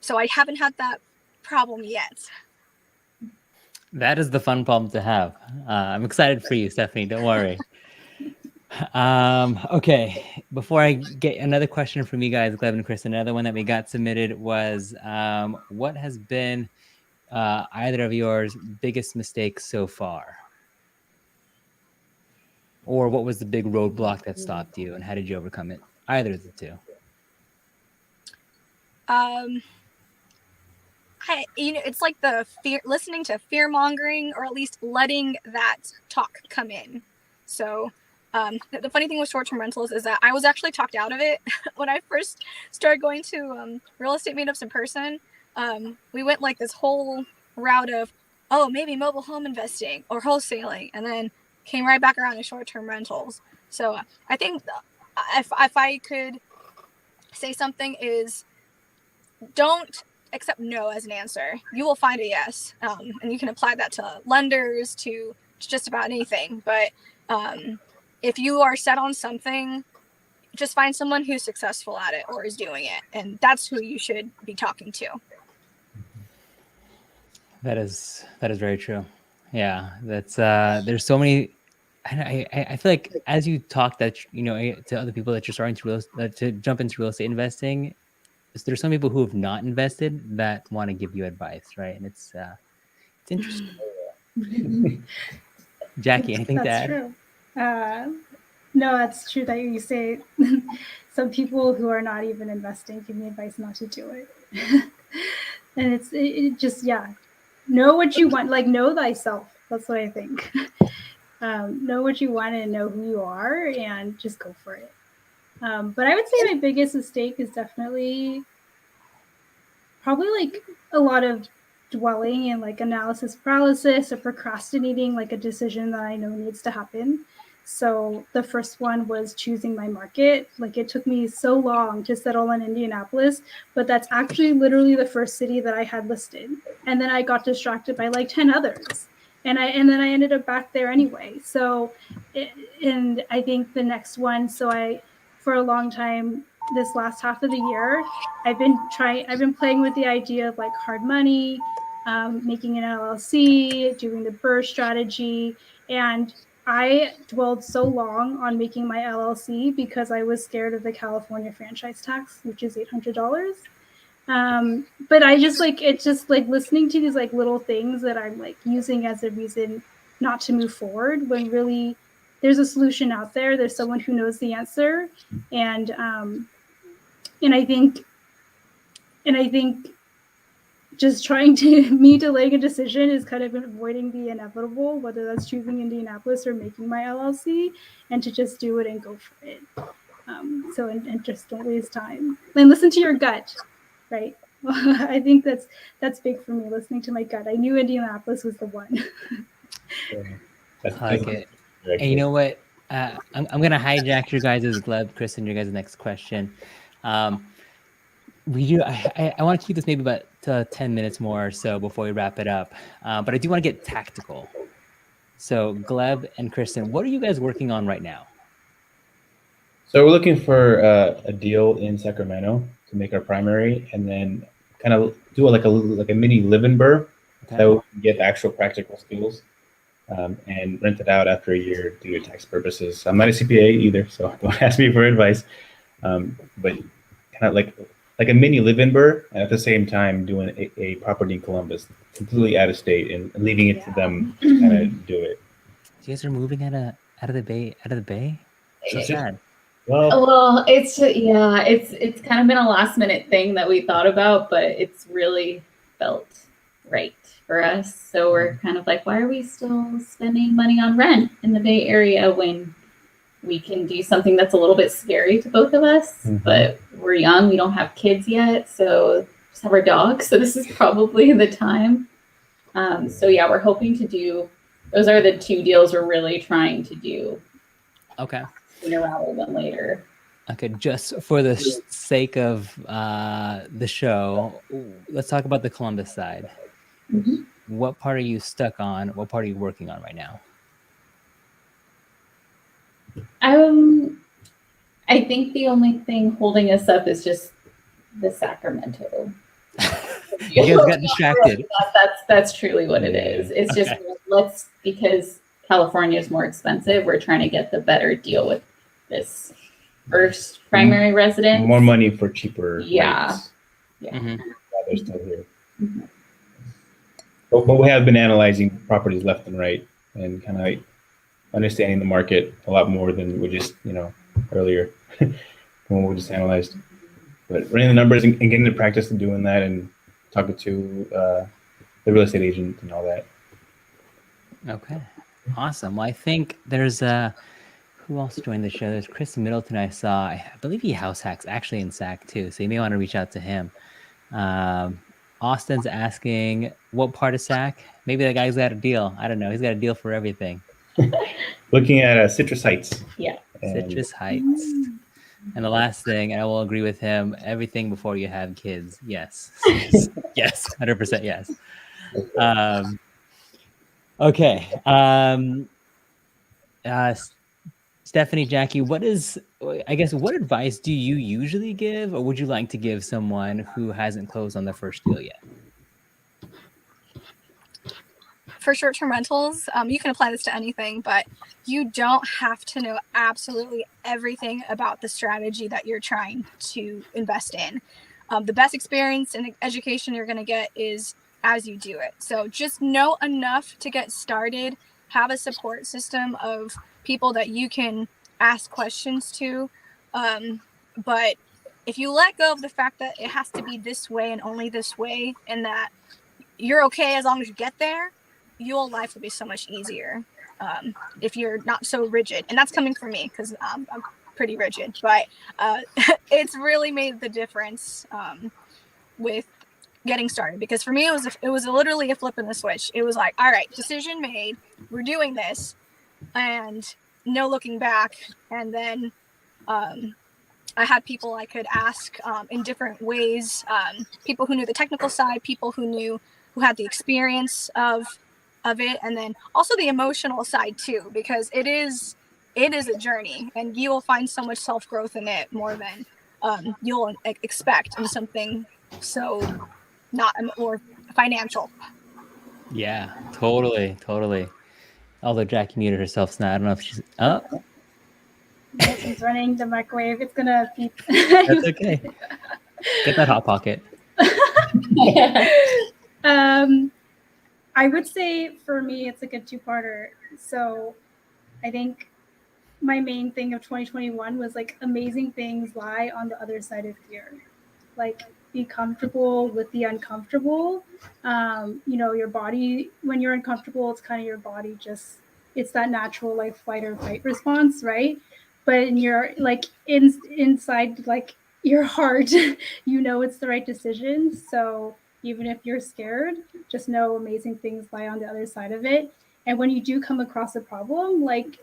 C: So I haven't had that problem yet.
A: That is the fun problem to have. I'm excited for you, Stephanie. Don't worry. Okay. Before I get another question from you guys, Gleb and Chris, another one that we got submitted was, what has been either of yours biggest mistake so far? Or what was the big roadblock that stopped you and how did you overcome it? Either of the two.
C: It's like the fear, listening to fear mongering, or at least letting that talk come in. So the funny thing with short-term rentals is that I was actually talked out of it when I first started going to real estate meetups in person. We went like this whole route of, oh, maybe mobile home investing or wholesaling, and then came right back around to short-term rentals. So I think if I could say something is, don't accept no as an answer. You will find a yes. And you can apply that to lenders, to just about anything. But if you are set on something, just find someone who's successful at it or is doing it. And that's who you should be talking to.
A: That is very true. Yeah, that's there's so many. I feel like as you talk that to other people that you're starting to jump into real estate investing, there's some people who have not invested that want to give you advice, right? And it's interesting. Jackie, anything to
B: That's
A: add?
B: true. No, that's true that you say some people who are not even investing give me advice not to do it. And it just, yeah, know what you want, like know thyself. That's what I think. Know what you want and know who you are and just go for it. But I would say my biggest mistake is definitely probably like a lot of dwelling and like analysis paralysis or procrastinating like a decision that I know needs to happen. So the first one was choosing my market. Like it took me so long to settle on Indianapolis, but that's actually literally the first city that I had listed. And then I got distracted by like 10 others. And then I ended up back there anyway. So, and I think the next one, for a long time, this last half of the year, I've been playing with the idea of like hard money, making an LLC, doing the BRRRR strategy. And I dwelled so long on making my LLC because I was scared of the California franchise tax, which is $800. But I just like, it's just like listening to these like little things that I'm like using as a reason not to move forward when really there's a solution out there. There's someone who knows the answer. And I think just trying to me delaying a decision is kind of avoiding the inevitable, whether that's choosing Indianapolis or making my LLC, and to just do it and go for it. And just don't waste time and listen to your gut, right? I think that's big for me, listening to my gut. I knew Indianapolis was the one.
A: I like it. And you know what? I'm going to hijack your guys' Gleb, Kristen, your guys' next question. I want to keep this maybe about 10 minutes more or so before we wrap it up. But I do want to get tactical. So Gleb and Kristen, what are you guys working on right now?
D: So we're looking for a deal in Sacramento to make our primary, and then kind of do like a mini live-in BRRRR,
A: Okay.
D: so we can get actual practical skills and rent it out after a year due to tax purposes. I'm not a CPA either, so don't ask me for advice. But kind of like a mini live-in BRRRR, and at the same time doing a property in Columbus, completely out of state, and leaving it to them to kind of do it.
A: You guys are moving out of the bay. So sad.
E: Well, it's kind of been a last minute thing that we thought about, but it's really felt right for us. So we're kind of like, why are we still spending money on rent in the Bay Area when we can do something that's a little bit scary to both of us? Mm-hmm. But we're young, we don't have kids yet, so just have our dogs. So this is probably the time. So yeah, we're hoping to do. Those are the two deals we're really trying to do.
A: Okay.
E: Sooner rather than later.
A: Okay, just for the sake of the show, let's talk about the Columbus side. Mm-hmm. What part are you stuck on? What part are you working on right now?
E: I think the only thing holding us up is just the Sacramento.
A: You guys got distracted.
E: That's truly what it is. It's okay. Just because California is more expensive, we're trying to get the better deal with this first primary residence.
D: More money for cheaper rates.
E: Yeah.
D: Mm-hmm. They're still here. Mm-hmm. But we have been analyzing properties left and right and kind of understanding the market a lot more than we just, earlier when we just analyzed. But running the numbers and getting the practice of doing that and talking to the real estate agent and all that.
A: Okay. Awesome. Well, I think there's who else joined the show? There's Chris Middleton. I saw. I believe he house hacks actually in SAC too, so you may want to reach out to him. Austin's asking what part of SAC. Maybe that guy's got a deal. I don't know. He's got a deal for everything.
D: Looking at Citrus Heights.
E: Yeah.
A: Citrus Heights. And the last thing, and I will agree with him, everything before you have kids. Yes. Yes. 100% yes. Okay. Stephanie, Jackie, what advice do you usually give, or would you like to give someone who hasn't closed on their first deal yet?
C: For short-term rentals, you can apply this to anything, but you don't have to know absolutely everything about the strategy that you're trying to invest in. the best experience and education you're going to get is as you do it. So just know enough to get started. Have a support system of people that you can ask questions to. But if you let go of the fact that it has to be this way and only this way, and that you're okay as long as you get there, your life will be so much easier if you're not so rigid. And that's coming from me because I'm pretty rigid, but it's really made the difference with getting started. Because for me, it was literally a flip in the switch. It was like, all right, decision made, we're doing this, and no looking back. And then I had people I could ask in different ways, people who knew the technical side, people who had the experience of it, and then also the emotional side too, because it is a journey, and you will find so much self-growth in it, more than you'll expect in something so not or financial.
A: Yeah, totally. Although Jackie muted herself now, I don't know if she's
B: She's running the microwave. It's gonna beep.
A: That's okay. Get that hot pocket.
B: I would say for me, it's like a two-parter. So I think my main thing of 2021 was like amazing things lie on the other side of fear. Like be comfortable with the uncomfortable. Your body, when you're uncomfortable, it's kind of your body it's that natural like flight or fight response, right? But in your like inside like your heart, it's the right decision. So even if you're scared, just know amazing things lie on the other side of it. And when you do come across a problem, like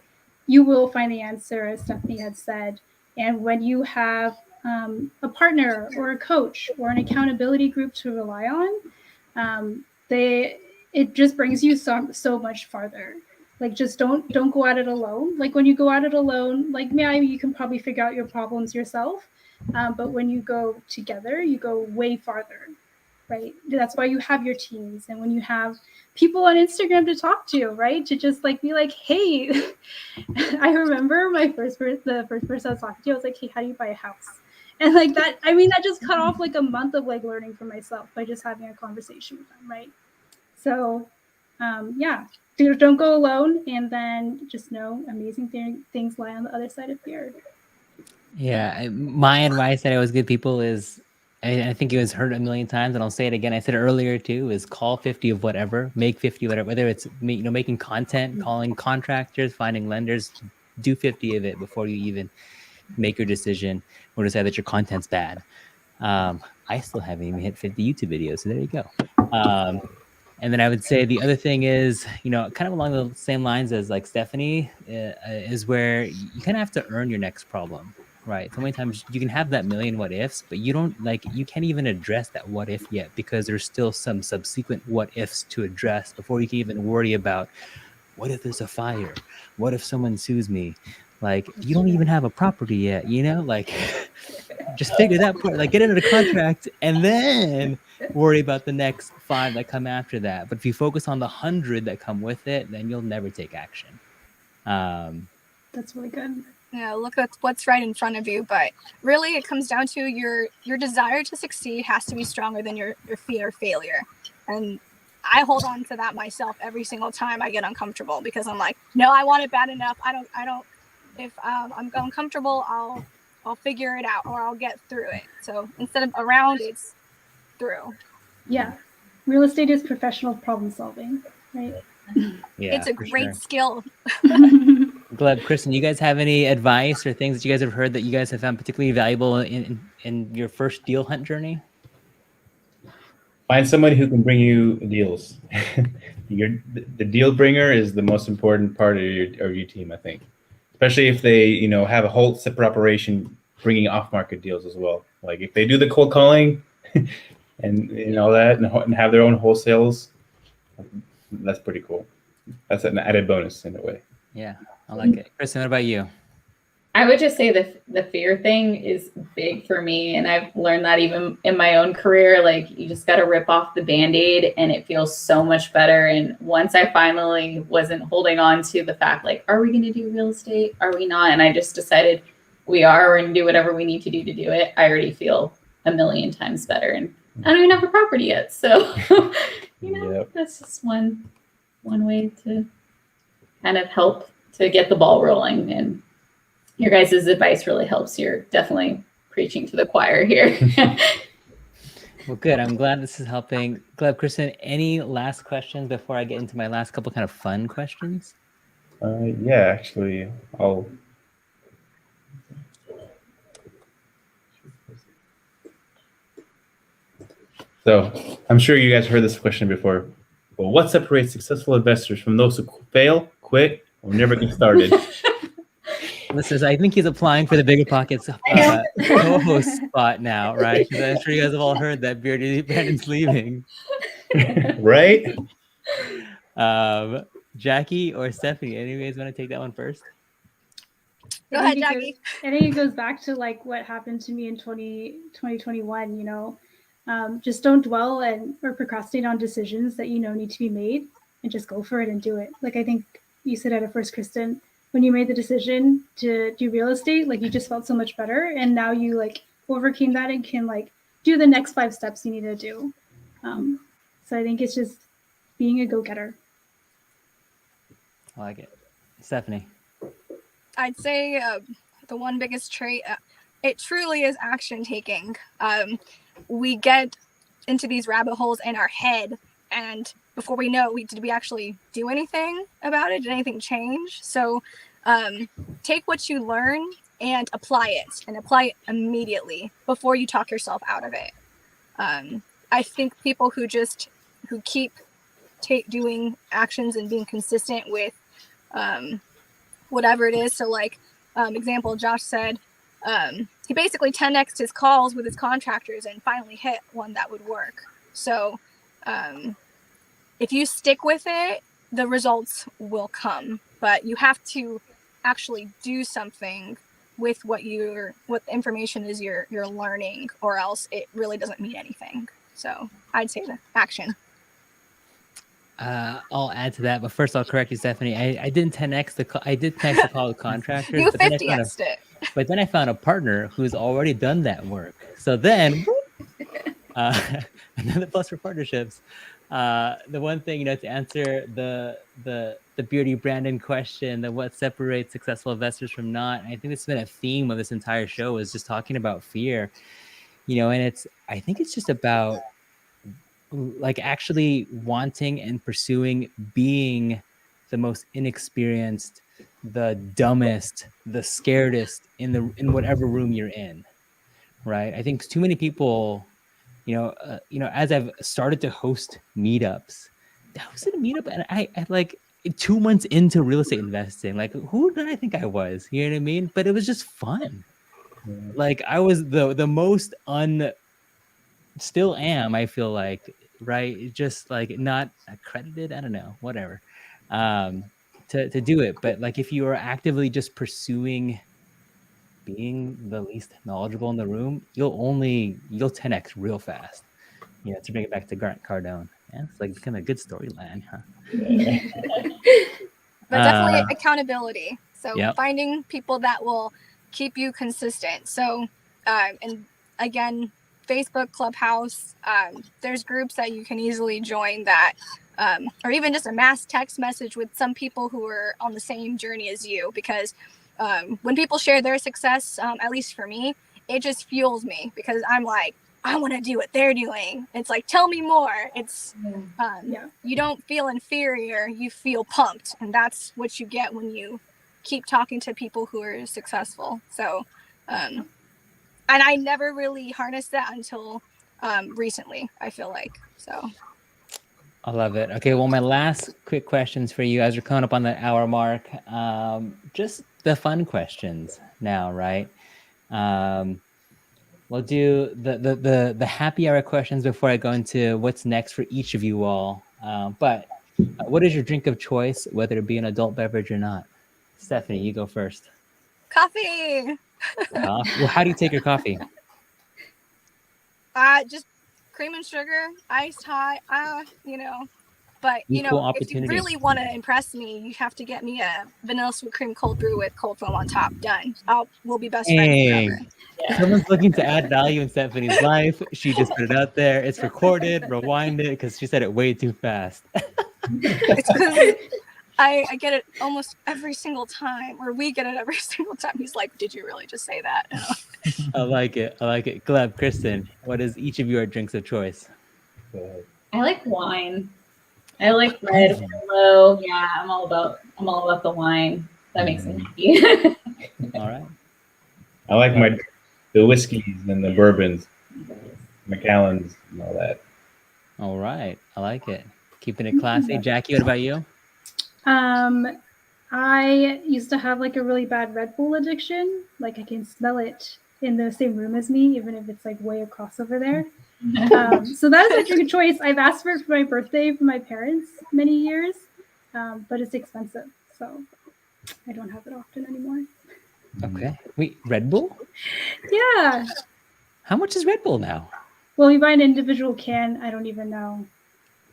B: you will find the answer, as Stephanie had said. And when you have a partner or a coach or an accountability group to rely on, it just brings you so much farther. Like just don't go at it alone. Like when you go at it alone, like maybe you can probably figure out your problems yourself. But when you go together, you go way farther, right? That's why you have your teams. And when you have people on Instagram to talk to, right? To just like be like, hey, I remember the first person I was talking to, I was like, hey, how do you buy a house? And like that, I mean, that just cut off like a month of like learning for myself by just having a conversation with them, right? So, yeah, don't go alone, and then just know amazing things lie on the other side of fear.
A: Yeah, my advice that I always give people is, I think it was heard a million times, and I'll say it again. I said it earlier too: is call 50 of whatever, make 50 whatever. Whether it's making content, calling contractors, finding lenders, do 50 of it before you even make your decision or decide that your content's bad. I still haven't even hit 50 YouTube videos, so there you go. And then I would say the other thing is, kind of along the same lines as like Stephanie, is where you kind of have to earn your next problem, right? So many times you can have that million what ifs, but you can't even address that what if yet, because there's still some subsequent what ifs to address before you can even worry about what if there's a fire? What if someone sues me? Like, you don't even have a property yet, like just figure that part, like get into the contract and then worry about the next 5 that come after that. But if you focus on the 100 that come with it, then you'll never take action.
B: That's really good.
C: Yeah, look at what's right in front of you. But really, it comes down to your desire to succeed has to be stronger than your fear of failure. And I hold on to that myself every single time I get uncomfortable, because I'm like, no, I want it bad enough. I don't. If I'm uncomfortable, I'll figure it out, or I'll get through it. So instead of around, it's through.
B: Yeah, real estate is professional problem solving, right?
A: Yeah,
C: it's a great skill.
A: Gleb, Kristen, you guys have any advice or things that you guys have heard that you guys have found particularly valuable in your first deal hunt journey?
D: Find somebody who can bring you deals. The deal bringer is the most important part of your team, I think. Especially if they, have a whole separate operation bringing off-market deals as well. Like if they do the cold calling and all that and have their own wholesales, that's pretty cool. That's an added bonus in a way.
A: Yeah, I like it. Kristen, what about you?
E: I would just say the fear thing is big for me. And I've learned that even in my own career, like you just got to rip off the Band-Aid and it feels so much better. And once I finally wasn't holding on to the fact, like, are we going to do real estate? Are we not? And I just decided we're going to do whatever we need to do it. I already feel a million times better. And I don't even have a property yet. So, that's just one way to kind of help to get the ball rolling. And your guys' advice really helps. You're definitely preaching to the choir here.
A: Well, good. I'm glad this is helping. Gleb, Kristen, any last questions before I get into my last couple kind of fun questions?
D: Yeah, actually, So I'm sure you guys heard this question before. But what separates successful investors from those who fail, quit, or never get started?
A: Listeners, I think he's applying for the Bigger Pockets co-host spot now, right? Because I'm sure you guys have all heard that Brandon's leaving.
D: Right?
A: Jackie or Stephanie, any of you guys want to take that one first?
C: Go ahead, Jackie.
B: I think it goes back to like what happened to me in 2021, you know. Just don't dwell or procrastinate on decisions that you know need to be made, and just go for it and do it. Like I think you said at first, Kristen, when you made the decision to do real estate, like you just felt so much better, and now you like overcame that and can like do the next 5 steps you need to do. So I think it's just being a go-getter.
A: I like it. Stephanie.
C: I'd say the one biggest trait, it truly is action taking. We get into these rabbit holes in our head, and before we know it, did we actually do anything about it? Did anything change? So take what you learn and apply it immediately before you talk yourself out of it. I think people who keep doing actions and being consistent with whatever it is. So like example, Josh said, he basically 10x'd his calls with his contractors and finally hit one that would work. So if you stick with it, the results will come, but you have to actually do something with what the information is you're learning, or else it really doesn't mean anything. So I'd say the action.
A: I'll add to that, but first I'll correct you, Stephanie. I didn't 10x the call. I did 10x the call with contractors.
C: You 50x'd it.
A: But then I found a partner who's already done that work. So then, another plus for partnerships. The one thing, to answer the Beardy Brandon question, that what separates successful investors from not, I think it's been a theme of this entire show, is just talking about fear. And I think it's just about like actually wanting and pursuing being the most inexperienced, the dumbest, the scaredest in whatever room you're in, right? I think too many people, as I've started to host meetups, I was in a meetup and I like 2 months into real estate investing, like who did I think I was? You know what I mean? But it was just fun. Like I was the most still am, I feel like, right? Just like not accredited, I don't know, whatever, to do it. But like if you are actively just pursuing being the least knowledgeable in the room, you'll 10x real fast. To bring it back to Grant Cardone. Yeah, it's like kind of a good storyline, huh?
C: But definitely accountability. So
A: Yep.
C: Finding people that will keep you consistent. So, and again, Facebook, Clubhouse, there's groups that you can easily join that, or even just a mass text message with some people who are on the same journey as you, because when people share their success, at least for me, it just fuels me, because I'm like, I want to do what they're doing. It's like, tell me more. It's you don't feel inferior, you feel pumped, and that's what you get when you keep talking to people who are successful. So and I never really harnessed that until recently, I feel like. So
A: I love it. Okay, well, my last quick questions for you as we're coming up on the hour mark. Just the fun questions now, right? We'll do the happy hour questions before I go into what's next for each of you all. But what is your drink of choice, whether it be an adult beverage or not? Stephanie, you go first.
C: coffee.
A: Well, how do you take your coffee?
C: Just cream and sugar, iced hot. But you
A: Equal
C: know, if you
A: opportunity.
C: really want to impress me, you have to get me a vanilla sweet cream cold brew with cold foam on top. Done. We'll be best friends forever.
A: Dang. Someone's looking to add value in Stephanie's life. She just put it out there. It's recorded. Rewind it because she said it way too fast.
C: It's because I get it almost every single time, or we get it every single time. He's like, "Did you really just say that?"
A: I like it. I like it. Gleb, Kristen, what is each of your drinks of choice?
E: I like wine. I like red, Merlot. Yeah, I'm all about the wine. That makes me happy.
A: All right.
D: I like the whiskeys and the bourbons, Macallans and all that.
A: All right. I like it. Keeping it classy. Jackie, what about you?
B: I used to have like a really bad Red Bull addiction. Like I can smell it in the same room as me, even if it's like way across over there. So that is a drink of choice. I've asked for it for my birthday from my parents many years, but it's expensive, so I don't have it often anymore.
A: Okay. Wait, Red Bull?
B: Yeah.
A: How much is Red Bull now?
B: Well, you buy an individual can. I don't even know.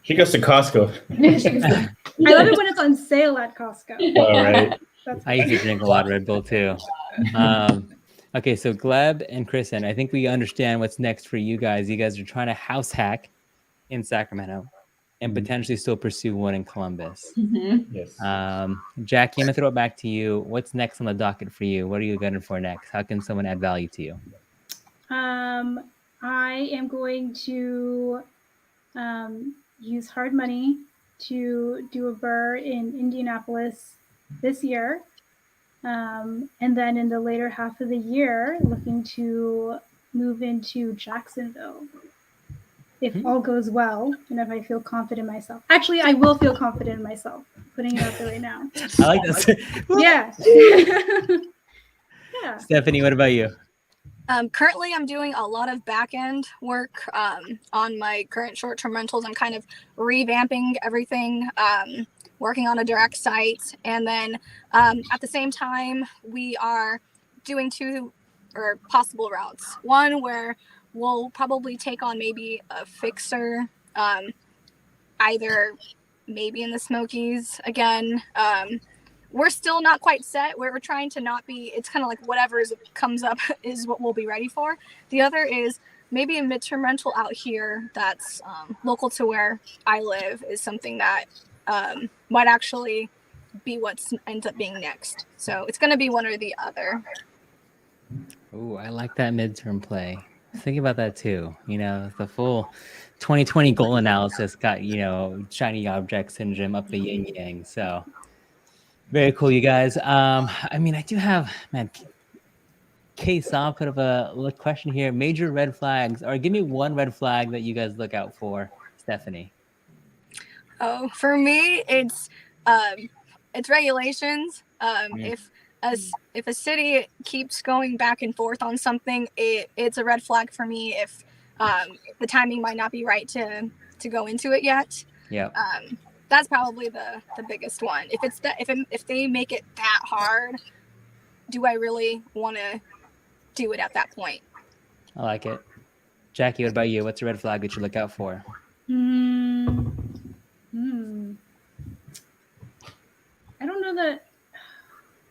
D: She goes to Costco.
B: I love it when it's on sale at Costco.
D: All right.
A: I used to drink a lot of Red Bull too. Okay, so Gleb and Kristen, I think we understand what's next for you guys. You guys are trying to house hack in Sacramento and potentially still pursue one in Columbus.
D: Yes.
A: Jackie, I'm gonna throw it back to you. What's next on the docket for you? What are you gunning for next? How can someone add value to you?
B: I am going to use hard money to do a burr in Indianapolis this year. And then in the later half of the year, looking to move into Jacksonville. If all goes well, and if I feel confident in myself. Actually, I will feel confident in myself. Putting it out there right now.
A: I like that.
B: Yeah. Yeah.
A: Stephanie, what about you?
C: Currently, I'm doing a lot of back-end work on my current short-term rentals. I'm kind of revamping everything, working on a direct site. And then at the same time, we are doing two or possible routes. One where we'll probably take on maybe a fixer, either maybe in the Smokies again. We're still not quite set. We're trying to not be, it's kind of like whatever comes up is what we'll be ready for. The other is maybe a midterm rental out here that's local to where I live is something that might actually be what ends up being next. So it's going to be one or the other.
A: Oh, I like that midterm play. Think about that too. You know, the full 2020 goal analysis got, you know, shiny object syndrome up the yin yang. So very cool, you guys. I mean, I do have, man, case off kind of a question here. Major red flags, or give me one red flag that you guys look out for, Stephanie.
C: Oh, for me, it's regulations. If a city keeps going back and forth on something, it's a red flag for me. If the timing might not be right to go into it yet.
A: Yeah.
C: That's probably the biggest one. If they make it that hard, do I really want to do it at that point?
A: I like it. Jackie, what about you? What's a red flag that you look out for?
B: I don't know that.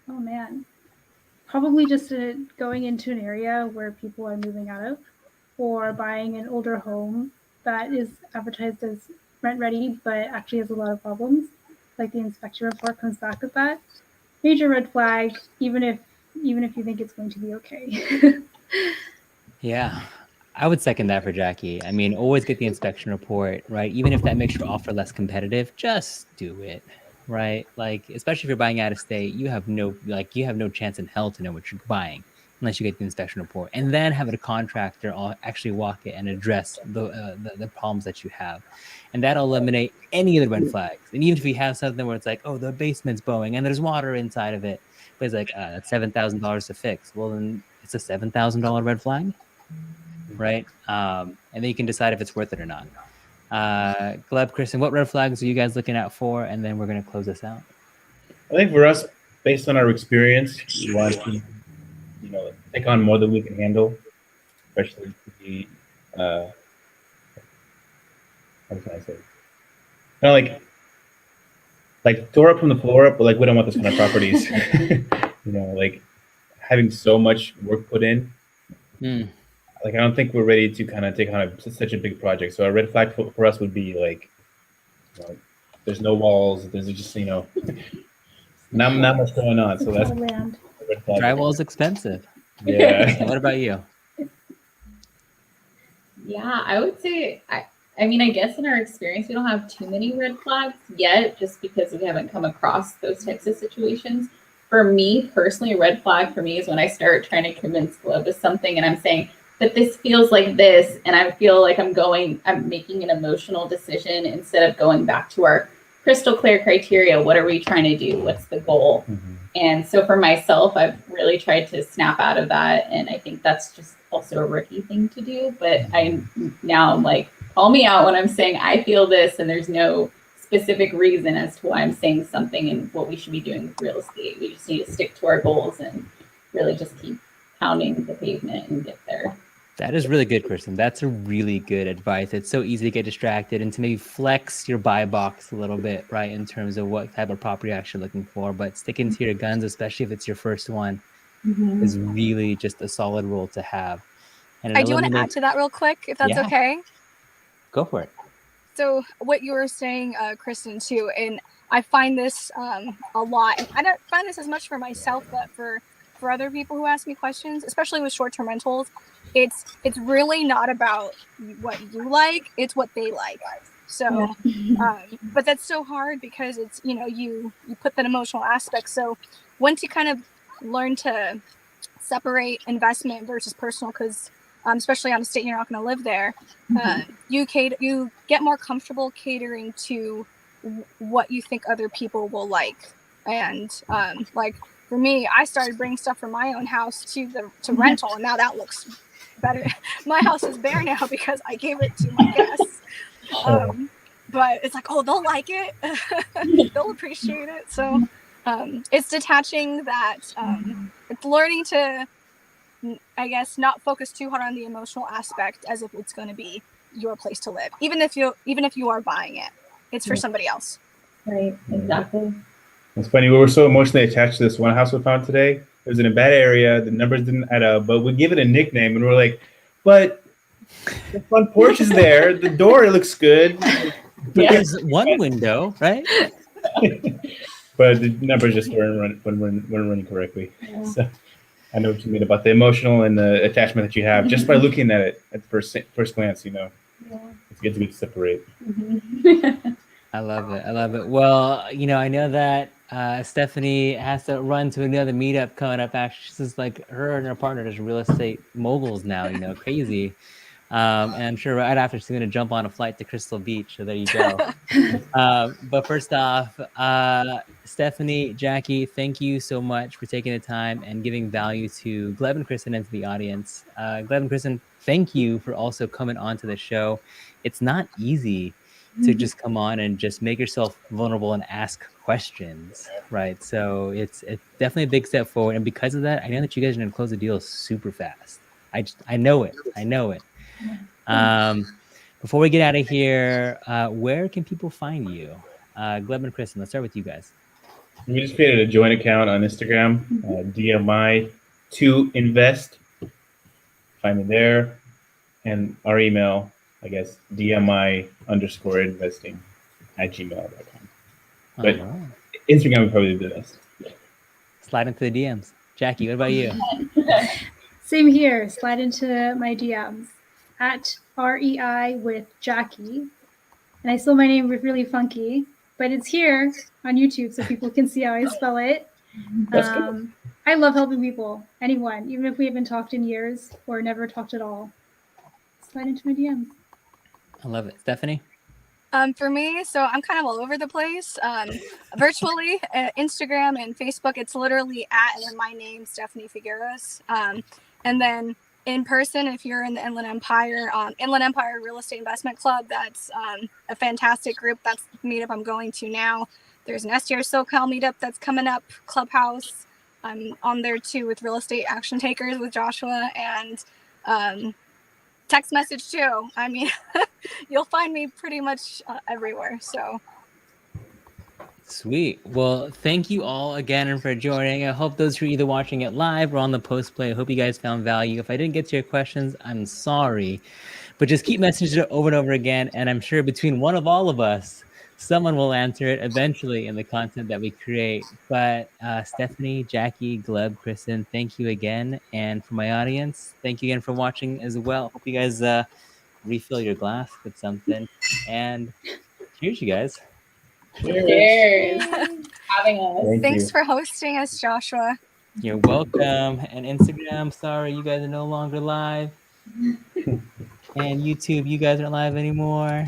B: Oh man, probably just going into an area where people are moving out of, or buying an older home that is advertised as rent ready, but actually has a lot of problems. Like the inspection report comes back with that. Major red flag, even if you think it's going to be okay.
A: Yeah, I would second that for Jackie. I mean, always get the inspection report, right? Even if that makes your offer less competitive, just do it, right? Like, especially if you're buying out of state, you have no chance in hell to know what you're buying unless you get the inspection report, and then have a contractor actually walk it and address the problems that you have, and that'll eliminate any of the red flags. And even if you have something where it's like, oh, the basement's bowing and there's water inside of it, but it's like that's $7,000 to fix. Well, then it's a $7,000 red flag, right? And then you can decide if it's worth it or not. Gleb, Kristen, what red flags are you guys looking out for? And then we're going to close this out.
D: I think for us, based on our experience, we want to, take on more than we can handle, especially how can I say? Kind of like like tore up from the floor up, but like we don't want those kind of properties. Like having so much work put in. Like I don't think we're ready to kind of take on such a big project. So a red flag for us would be like, there's no walls. There's just not much going on. So that's
B: land.
A: Drywall is expensive.
D: Yeah.
A: What about you?
E: Yeah, I would say, I mean, I guess in our experience, we don't have too many red flags yet, just because we haven't come across those types of situations. For me personally, a red flag for me is when I start trying to convince Gleb of something and I'm saying, but this feels like this, and I feel like I'm making an emotional decision instead of going back to our crystal clear criteria. What are we trying to do? What's the goal?
D: Mm-hmm.
E: And so for myself, I've really tried to snap out of that. And I think that's just also a rookie thing to do. But I'm like, call me out when I'm saying I feel this and there's no specific reason as to why I'm saying something and what we should be doing with real estate. We just need to stick to our goals and really just keep pounding the pavement and get there.
A: That is really good, Kristen. That's a really good advice. It's so easy to get distracted and to maybe flex your buy box a little bit, right, in terms of what type of property you're actually looking for. But sticking to your guns, especially if it's your first one, is really just a solid rule to have. And
C: I do want to add to that real quick, if that's okay.
A: Go for it.
C: So what you were saying, Kristen, too, and I find this a lot. And I don't find this as much for myself, but for other people who ask me questions, especially with short-term rentals, it's really not about what you like, it's what they like. So but that's so hard because it's, you put that emotional aspect. So once you kind of learn to separate investment versus personal, because especially on a state you're not going to live there, you get more comfortable catering to what you think other people will like. And like for me, I started bringing stuff from my own house to rental, and now that looks better. My house is bare now because I gave it to my guests. But it's like, oh, they'll like it. They'll appreciate it. So it's detaching that. It's learning to, I guess, not focus too hard on the emotional aspect as if it's going to be your place to live. Even if you are buying it, it's for somebody else.
E: Right, exactly.
D: It's funny. We were so emotionally attached to this one house we found today. It was in a bad area. The numbers didn't add up, but we give it a nickname, and we're like, but the front porch is there. The door looks good.
A: There's one window, right?
D: But the numbers just weren't running correctly.
E: Yeah.
D: So I know what you mean about the emotional and the attachment that you have just by looking at it at first glance. It's good to separate.
A: I love it. Well, I know that Stephanie has to run to another meetup coming up. Actually, she's like her and her partner is real estate moguls now. Crazy. And I'm sure right after she's going to jump on a flight to Crystal Beach. So there you go. But first off, Stephanie, Jackie, thank you so much for taking the time and giving value to Gleb and Kristen and to the audience. Gleb and Kristen, thank you for also coming on to the show. It's not easy to just come on and just make yourself vulnerable and ask questions, right? So it's definitely a big step forward. And because of that, I know that you guys are going to close the deal super fast. I know it. Before we get out of here, where can people find you? Gleb and Kristen, let's start with you guys.
D: We just created a joint account on Instagram, DMI2invest. Find me there. And our email, I guess, DMI_investing@gmail.com. But Instagram would probably be the best.
A: Slide into the DMs. Jackie, what about you?
B: Same here. Slide into my DMs at REI with Jackie. And I spell my name really funky, but it's here on YouTube so people can see how I spell it. I love helping people, anyone, even if we haven't talked in years or never talked at all. Slide into my DMs.
A: I love it. Stephanie?
C: For me, so I'm kind of all over the place. Virtually, Instagram and Facebook, it's literally at and then my name, Stephanie Figueras. And then in person, if you're in the Inland Empire Real Estate Investment Club, that's a fantastic group. That's the meetup I'm going to now. There's an STR SoCal meetup that's coming up, Clubhouse. I'm on there too with Real Estate Action Takers with Joshua, and text message too. I mean, you'll find me pretty much everywhere. So
A: Sweet. Well, thank you all again for joining. I hope those who are either watching it live or on the post play, I hope you guys found value. If I didn't get to your questions, I'm sorry. But just keep messaging it over and over again. And I'm sure between one of all of us, someone will answer it eventually in the content that we create. But Stephanie, Jackie, Gleb, Kristen, thank you again. And for my audience, thank you again for watching as well. Hope you guys refill your glass with something. And cheers, you guys.
E: Cheers. Having us.
D: Thank
C: Thanks
D: you.
C: for hosting us, Joshua.
A: You're welcome. And Instagram, sorry, you guys are no longer live. And YouTube, you guys aren't live anymore.